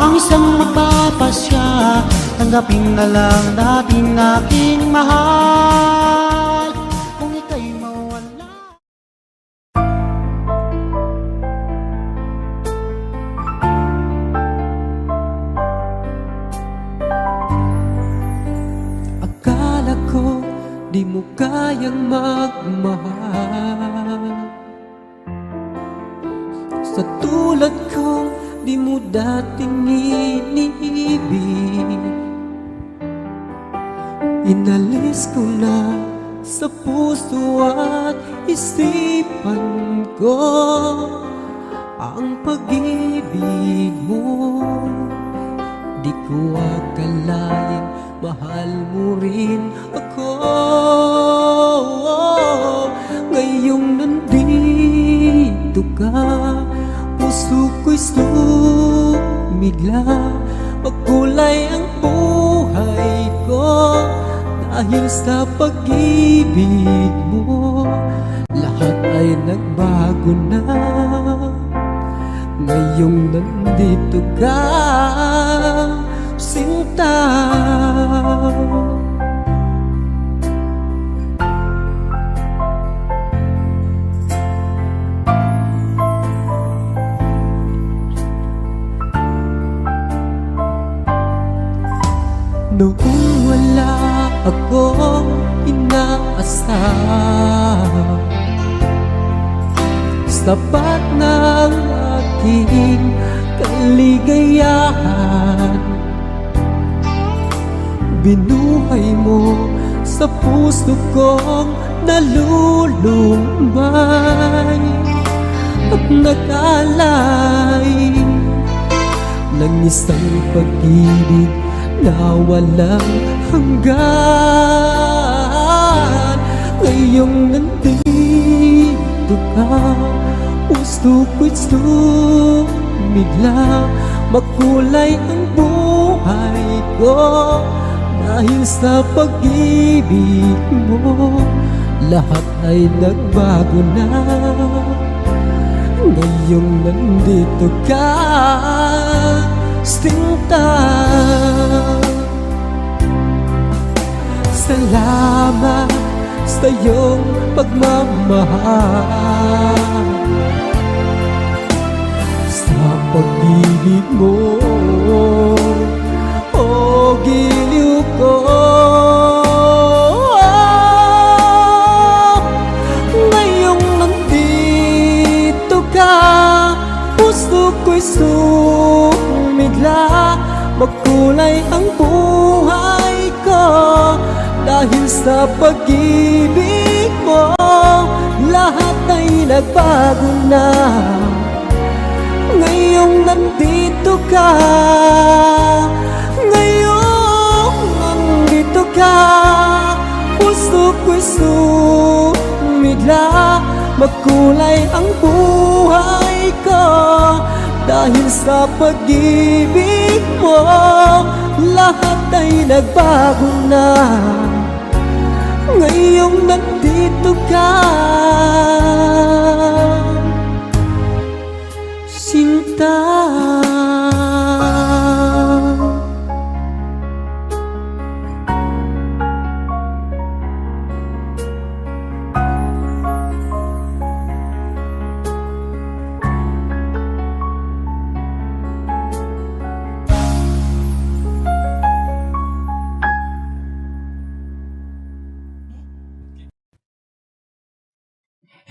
ang isang magpapasya, tanggapin na lang natin aking mahal. Kung ika'y mawala. Akala ko di mo kayang magmahal. Sa tulad kong di mo dating iniibig, inalis ko na sa puso at isipan ko ang pag-ibig mo. Di ko akalaing mahal mo rin ako. Ngayong nandito ka, puso ko'y sumigla. Magkulay ang buhay ko dahil sa pag-ibig mo. Lahat ay nagbago na ngayong nandito ka, sinta. Noong wala akong inaasam, sapat ng aking kaligayahan. Binuhay mo sa puso kong nalulumbay at nag-alay ng isang pag-ibig na walang hanggan. Ngayong nandito ka, puso ko'y sumigla. Makulay ang buhay ko dahil sa pag-ibig mo. Lahat ay nagbago na ngayong nandito ka, sinta. Salamat sa iyong pagmamahal, sa pag-ibig mo, o giliw ko. Ngayong nandito ka, puso ko'y sumigla. Magkulay ang buhay ko Dahil sa pag-ibig mo, lahat ay nagbago na. Ngayong nandito ka, ngayong nandito ka, puso ko'y sumigla. Magkulay ang buhay ko dahil sa pag-ibig mo, lahat ay nagbago na. Ngayong nandito ka, Sinta.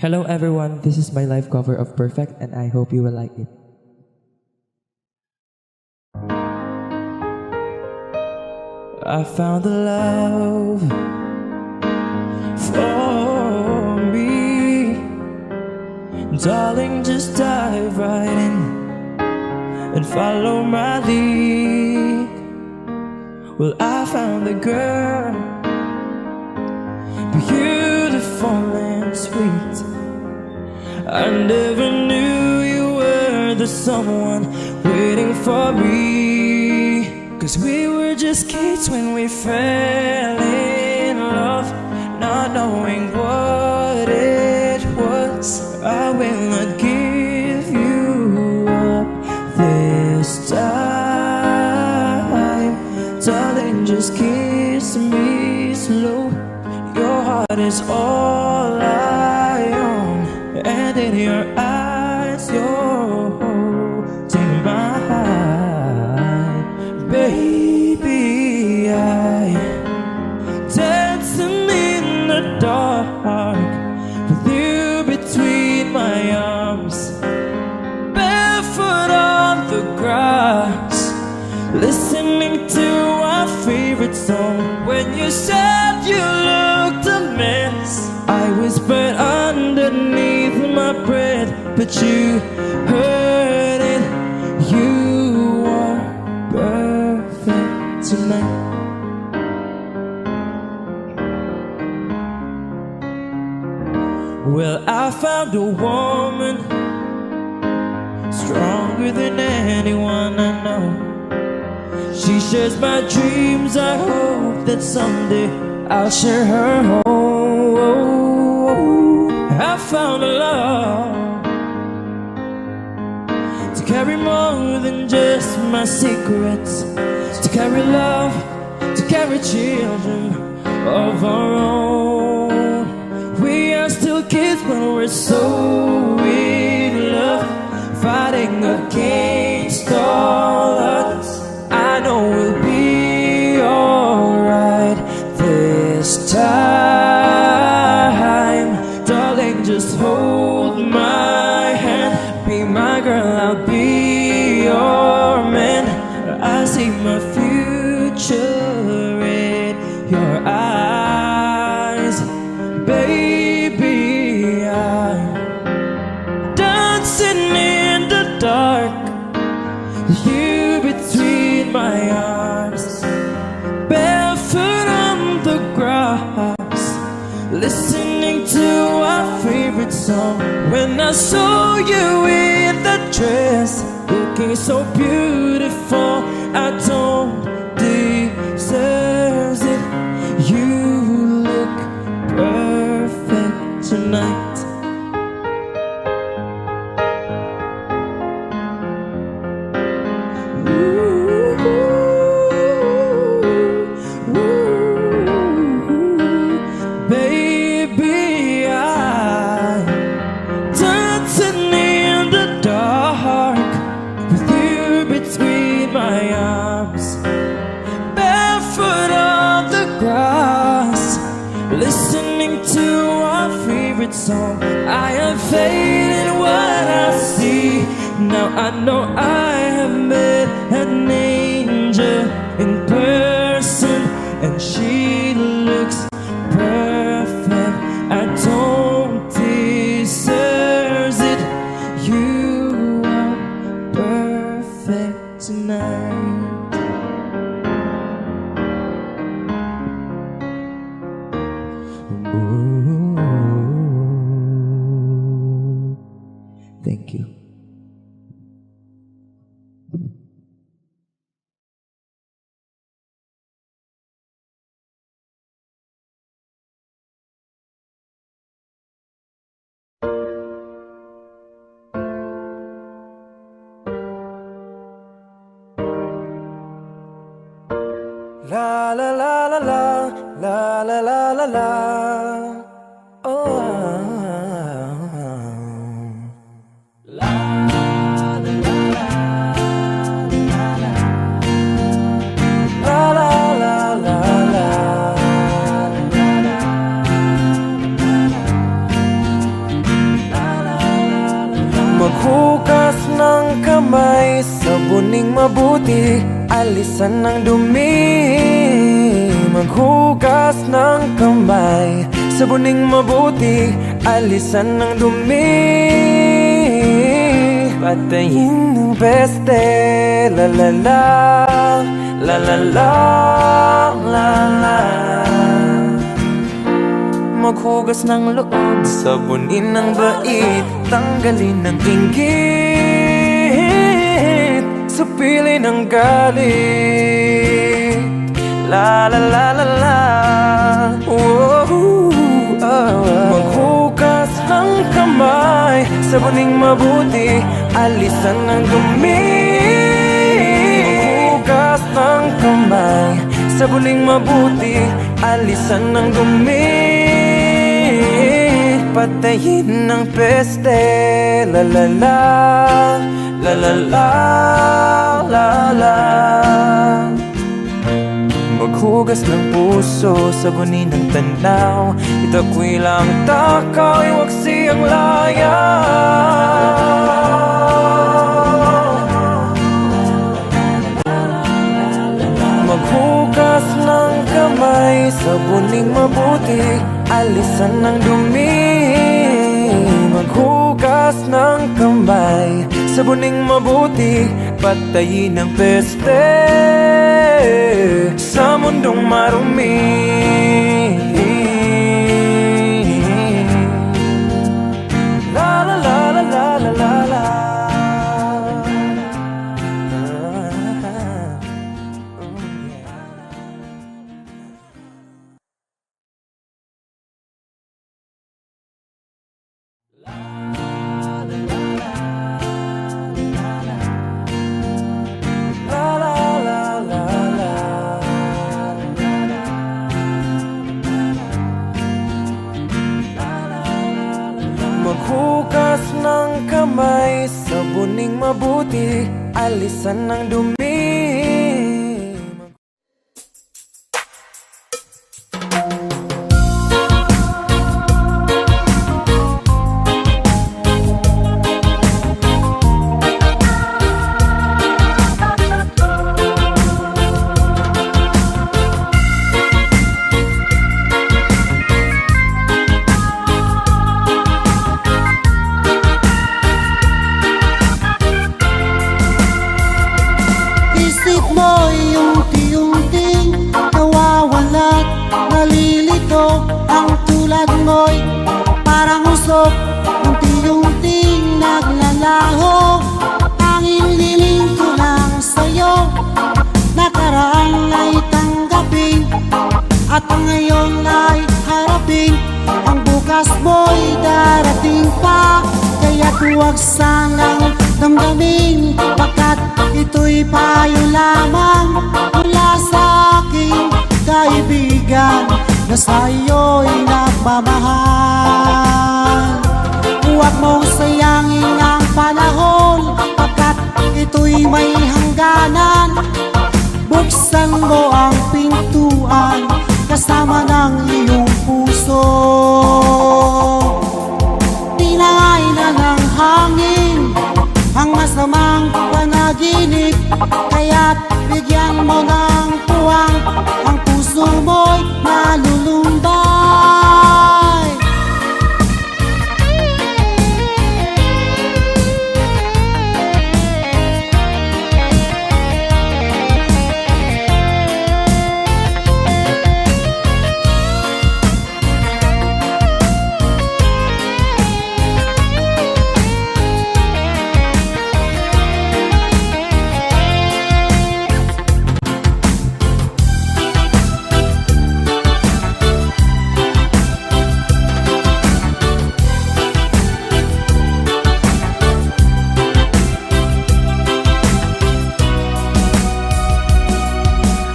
Hello everyone, this is my live cover of Perfect and I hope you will like it. I found the love for me. Darling, just dive right in and follow my lead. Well, I found the girl, beautiful and sweet. I never knew you were the someone waiting for me. 'Cause we were just kids when we fell in love, not knowing what it was. I will not give you up this time. Darling, just kiss me slow. Your heart is all I own, and in your eyes you're holding mine. Baby, I dancing in the dark with you between my arms, barefoot on the grass, listening to our favorite song. When you said you looked a mess, I whispered underneath my breath, but you heard it. You are perfect tonight. Well, I found a woman stronger than anyone I know. She shares my dreams. I hope that someday I'll share her home. I found a love to carry more than just my secrets, to carry love, to carry children of our own. We are still kids, but we're so in love, fighting against all odds. I know we'll be alright this time. Darling, just hold my hand, be my girl, I'll be your man. I see my future in your eyes. Baby, I'm dancing in the dark, you between my arms, barefoot on the grass, listening to our favorite song. When I saw you in that dress, looking so beautiful, I don't deserve it. You look perfect tonight. Baby, I'm dancing in the dark with you between my arms, barefoot on the grass, listening to our favorite song. I am fading what I see. Now I know I have met an angel in person, and she Thank you. La la la la la, la la la la la. Oh. La la la la, la la la la. Maghugas ng kamay, sabuning mabuti, alisan ng dumi. Maghugas ng kamay, sabuning mabuti, alisan ng dumi. Patayin ng peste, la la la, la la la, la la. Maghugas ng loob, sabunin ng bait, tanggalin ng inggit, supilin ng galit. La la la la la, oh, maghugas ng kamay, sabuning mabuti, alisan ng dumi. Maghugas ng kamay, sabuning mabuti, alisan ng dumi. Patayin ng peste, la la la, la la la, la la. Maghugas ng puso, sabunin ng tanaw, itakwil ang takaw, iwag siyang laya. Maghugas ng kamay, sabuning mabuti, alisan ng dumi. Maghugas ng kamay, sabuning mabuti, patayin ng peste sa mundong marumi. La la la la la la la la. Maghugas ng kamay, sabuning mabuti, alisan ng dumi. Ang tulad mo'y parang usok, unti-unting naglalaho. Tanging liling ko lang sa'yo, nakaraan ay tanggapin, at ang ngayon ay harapin. Ang bukas mo'y darating pa, kaya't huwag sanang damdamin, pagkat ito'y payo lamang mula sa aking kaibigan na sa'yo'y nagmamahal. Huwag mong sayangin ang panahon, pagkat ito'y may hangganan. Buksan mo ang pintuan kasama ng iyong puso. Tinangay na ng hangin ang masamang panaginip, kaya't bigyan mo ng puwang ang puso mo'y nalulumbay.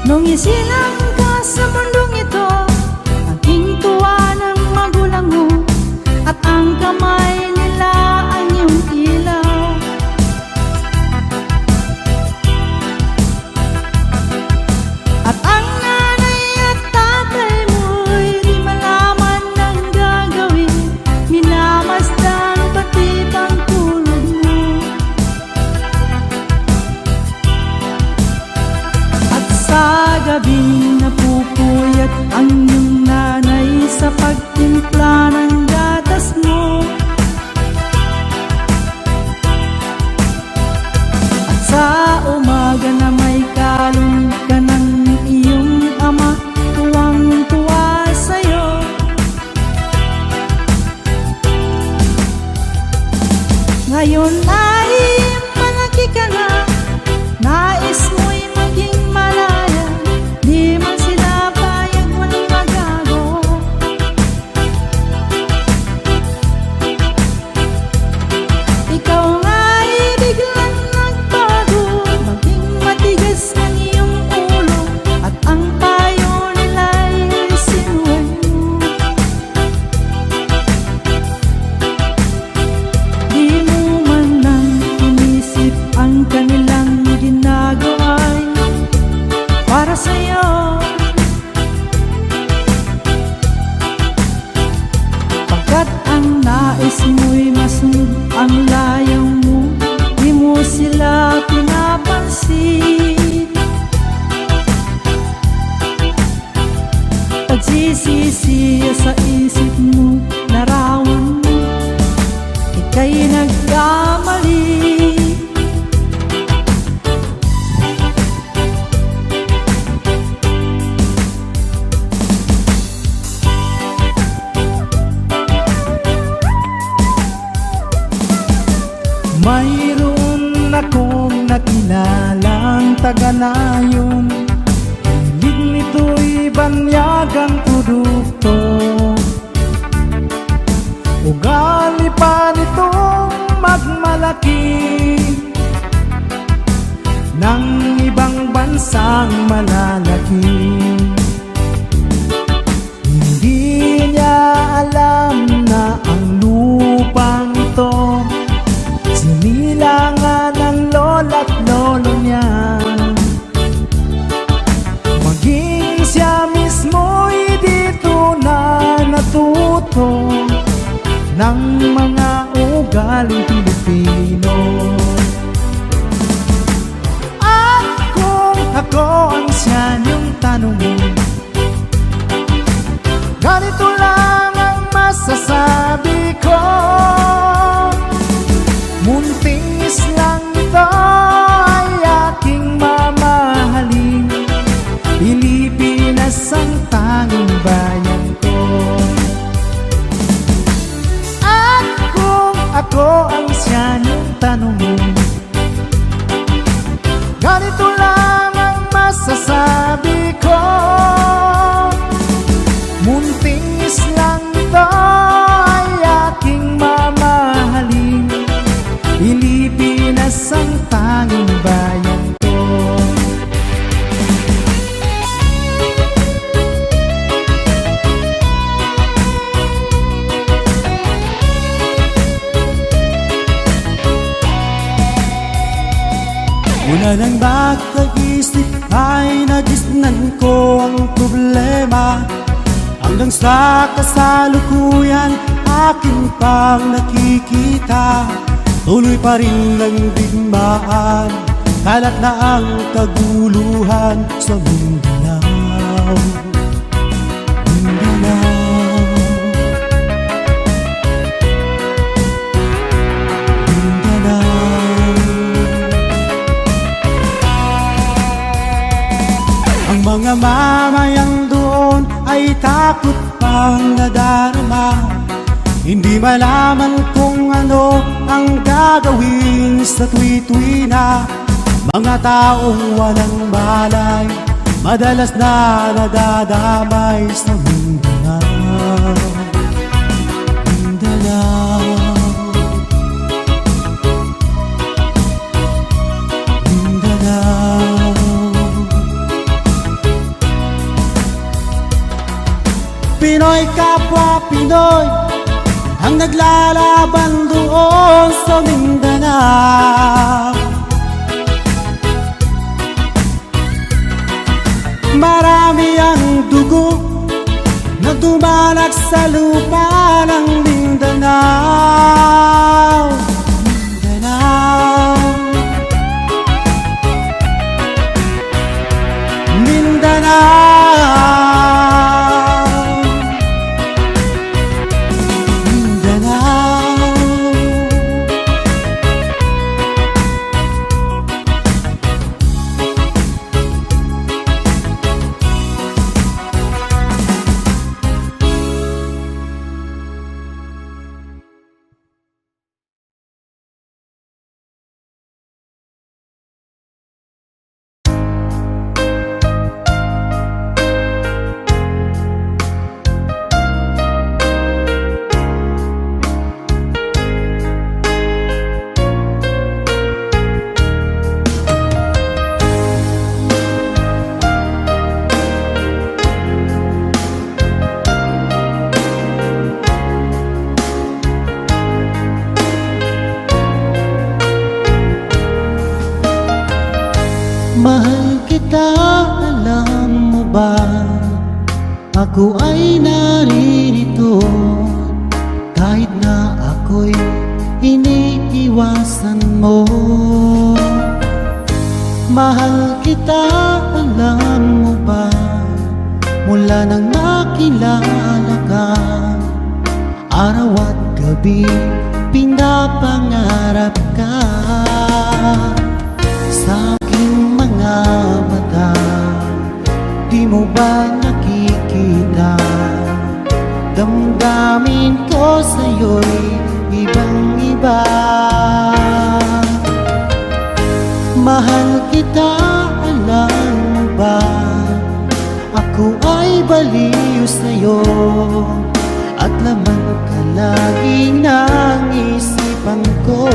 Nung isilang ka sa mundong ito, tanging tuwa ng magulang mo, at ang kamay nila ang iyong ilaw. At ang nanay at tatay mo'y di malaman ng gagawin, minamasdan pati pang tulog mo. At sa gabi napupuyat ang iyong nanay sa pagtimpla ng gatas mo. At sa umaga na may kalong ka ng iyong ama, tuwang-tuwa sa'yo. Ngayon ay malaki ka na, nais mo'y maging malaya, di man sila payag, walang magagawa. Ikaw nga'y biglang nagbago, maging matigas ang iyong ulo, at ang payo nila'y sinuway mo. Di mo man lang inisip ang kanilang ginagawa'y para sa'yo. Pagkat ang nais mo'y masunod ang layaw mo, di mo sila pinapansin. Pagsisisiya sa isip mo, larawan mo, ika'y nagkamali. Mayroon akong nakilalang taga-nayon, hilig nito'y banyagang produkto. Ugali pa nitong magmalaki ng ibang bansang malalaki. Hindi niya alam na ang lupang ito sinilangan ng lola't lolo niya. Maging siya mismo'y dito na natuto ng mga ugaling Pilipino. At kung ako ang siya niyong tanongin, ganito lang ang masasabi ko: munting islang ito ay aking mamahalin, Pilipinas ang tanging bayan ko. At kung ako ang siya niyong tanongin, ganito lang ang masasabi ko: munting islang ito ay aking mamahalin, Pilipinas ang tanging bayan ko. Una nang makag-isip ay nagisnan ko ang problema, hanggang sa kasalukuyan akin pang nakikita. Tuloy pa rin ang digmaan, kalat na ang kaguluhan sa Mindanao. Mindanao, Mindanao. Ang mga mamayang doon ay takot pang nadarama, hindi malaman kung ano ang gagawin sa tuwi-tuwi na. Mga taong walang malay, madalas na nadadamay sa Mindanao. Mindanao, Mindanao. kapwa Pinoy ang naglalaban doon sa Mindanao. Marami ang dugo na dumalag sa lupa ng Mindanao. Mindanao, mahal kita, alam mo ba? Ako ay naririto kahit na ako'y iniiwasan mo. Mahal kita, alam mo ba? Mula nang makilala ka, araw at gabi pinapangarap ka sa aking mga mata. Di mo ba nakikita? Damdamin ko sa'yo'y ibang-iba. Mahal kita, alam mo ba? Ako ay baliw sa'yo at laman ka lagi ng isipan ko.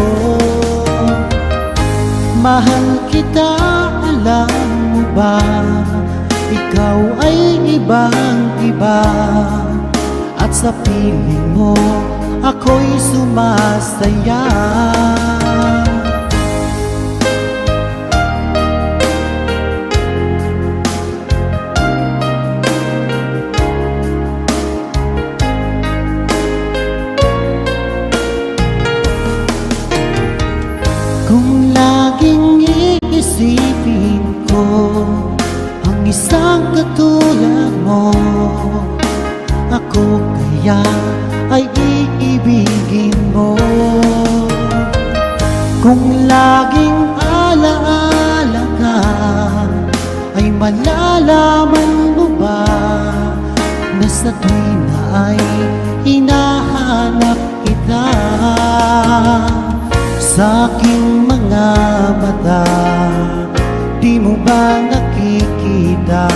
Mahal kita, alam mo ba? Ikaw ay ibang-iba at sa piling mo ako'y sumasaya. Kung laging iisipin ko ang isang katulad mo, ako kaya ay iibigin mo. Kung laging alaala ka, ay malalaman mo ba na sa tuwina ay hinahanap kita sa aking mga mata. Di mo ba nakikita?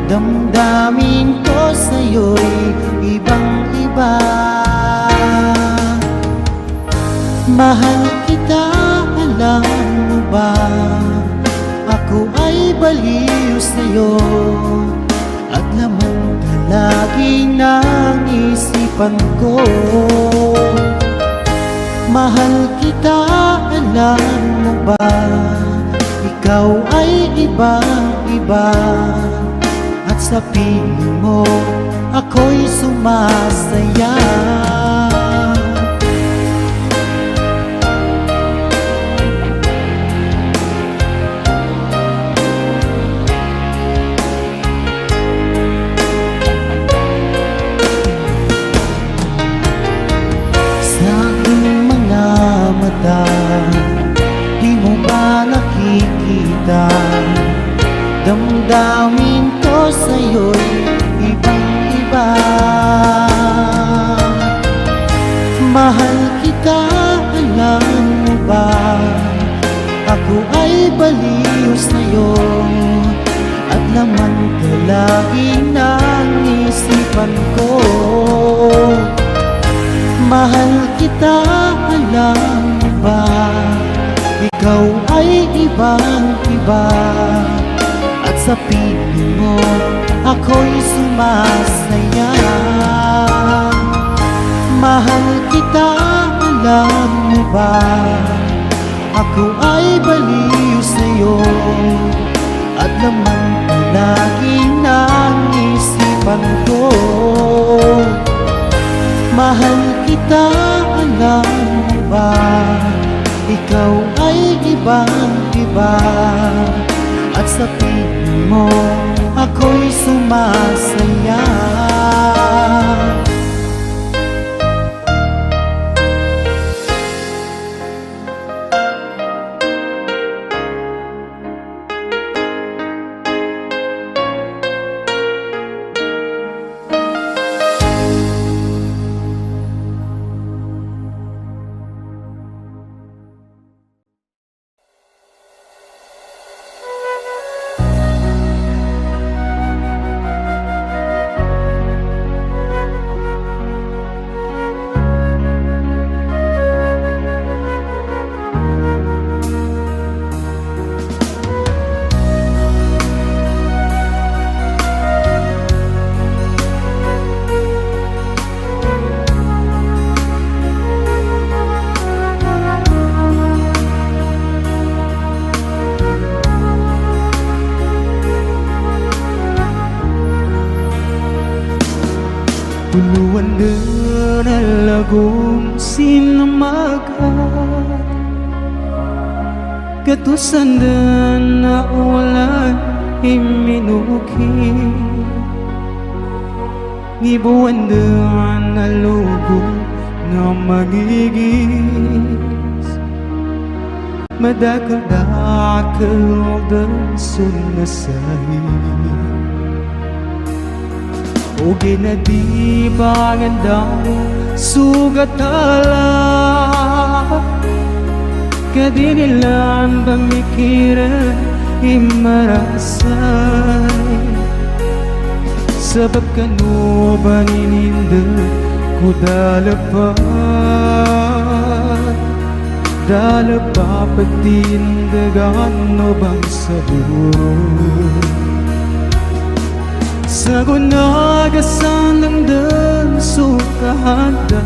Damdamin ko sa'yo'y ibang-iba. Mahal kita, alam mo ba? Ako ay baliw sa'yo at laman ka lagi ng isipan ko. Mahal kita, alam mo ba? Ikaw ay ibang-iba at sa piling mo ako'y sumasaya. Di mo ba nakikita? Damdamin ko sa'yo'y ibang-iba. Mahal kita, alam mo ba? Ako ay baliw sa'yo at laman ka lagi ng isipan ko. Mahal kita, alam mo ba? Ikaw ay ibang-iba at sa piling mo ako'y sumasaya. Mahal kita, alam mo ba? Ako ay baliw sa'yo at laman palagi ng isipan ko. Mahal kita, alam mo ba? Ikaw ay ibang-iba at sa piling mo ako'y sumasaya. Puluhan din ang lagong sinamagat, katusan din na ulan iminuki, ngibuan din na lugo na magigis, madakal-dakal din sunasahin. O ginadibangan daw sugat ala, kadinilan pamikiran imarasay, sabab kanu banininda ko dalapa patindagan no bang saburo. Sa gunagasan ng dan sukahanda,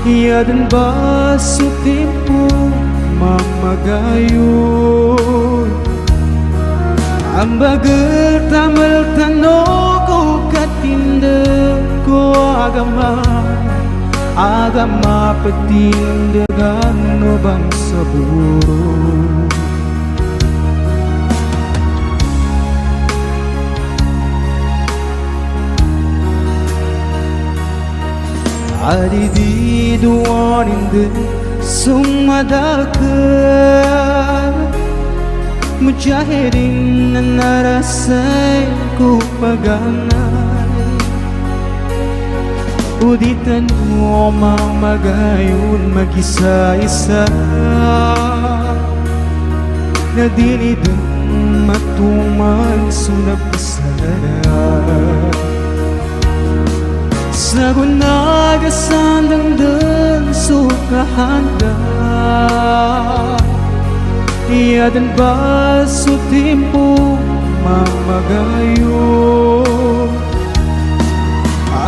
iyadan ba sa tempo mamagayon? Ang bagal tamal tanong ko katinda ko agama patindagan no bang saburo. Adi duwanin din sumadakal, mujahidin na narasay ko paganay. Uditan mo mamagayon mag-isa-isa, na dinidin matuman sunapasarap. Sa gunagasan ng dan sukahanda, iyadan ba sa tempo mamagayon?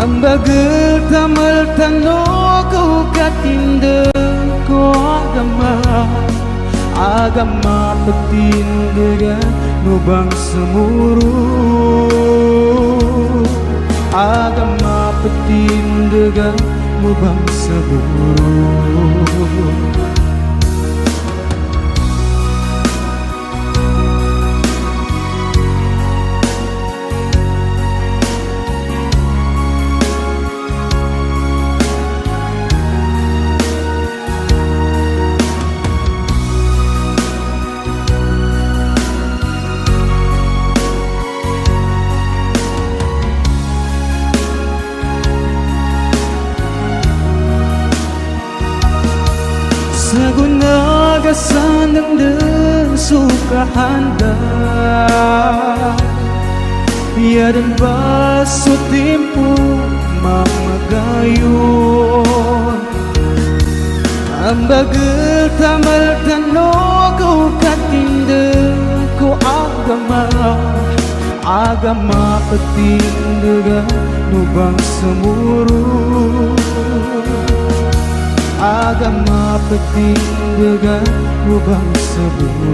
Ang bagal tamal tanong ko katinda ko agama patindagan no bang sumuro? Agama patindagan mo bang saburo? Sa gunagasan ng dan sukahanda, iyadan ba sa tempo mamagayon? Ang bagal tamal tanong ko katinda ko agama, Agama patindaga nubang samuru Agama patindaga nubang samuru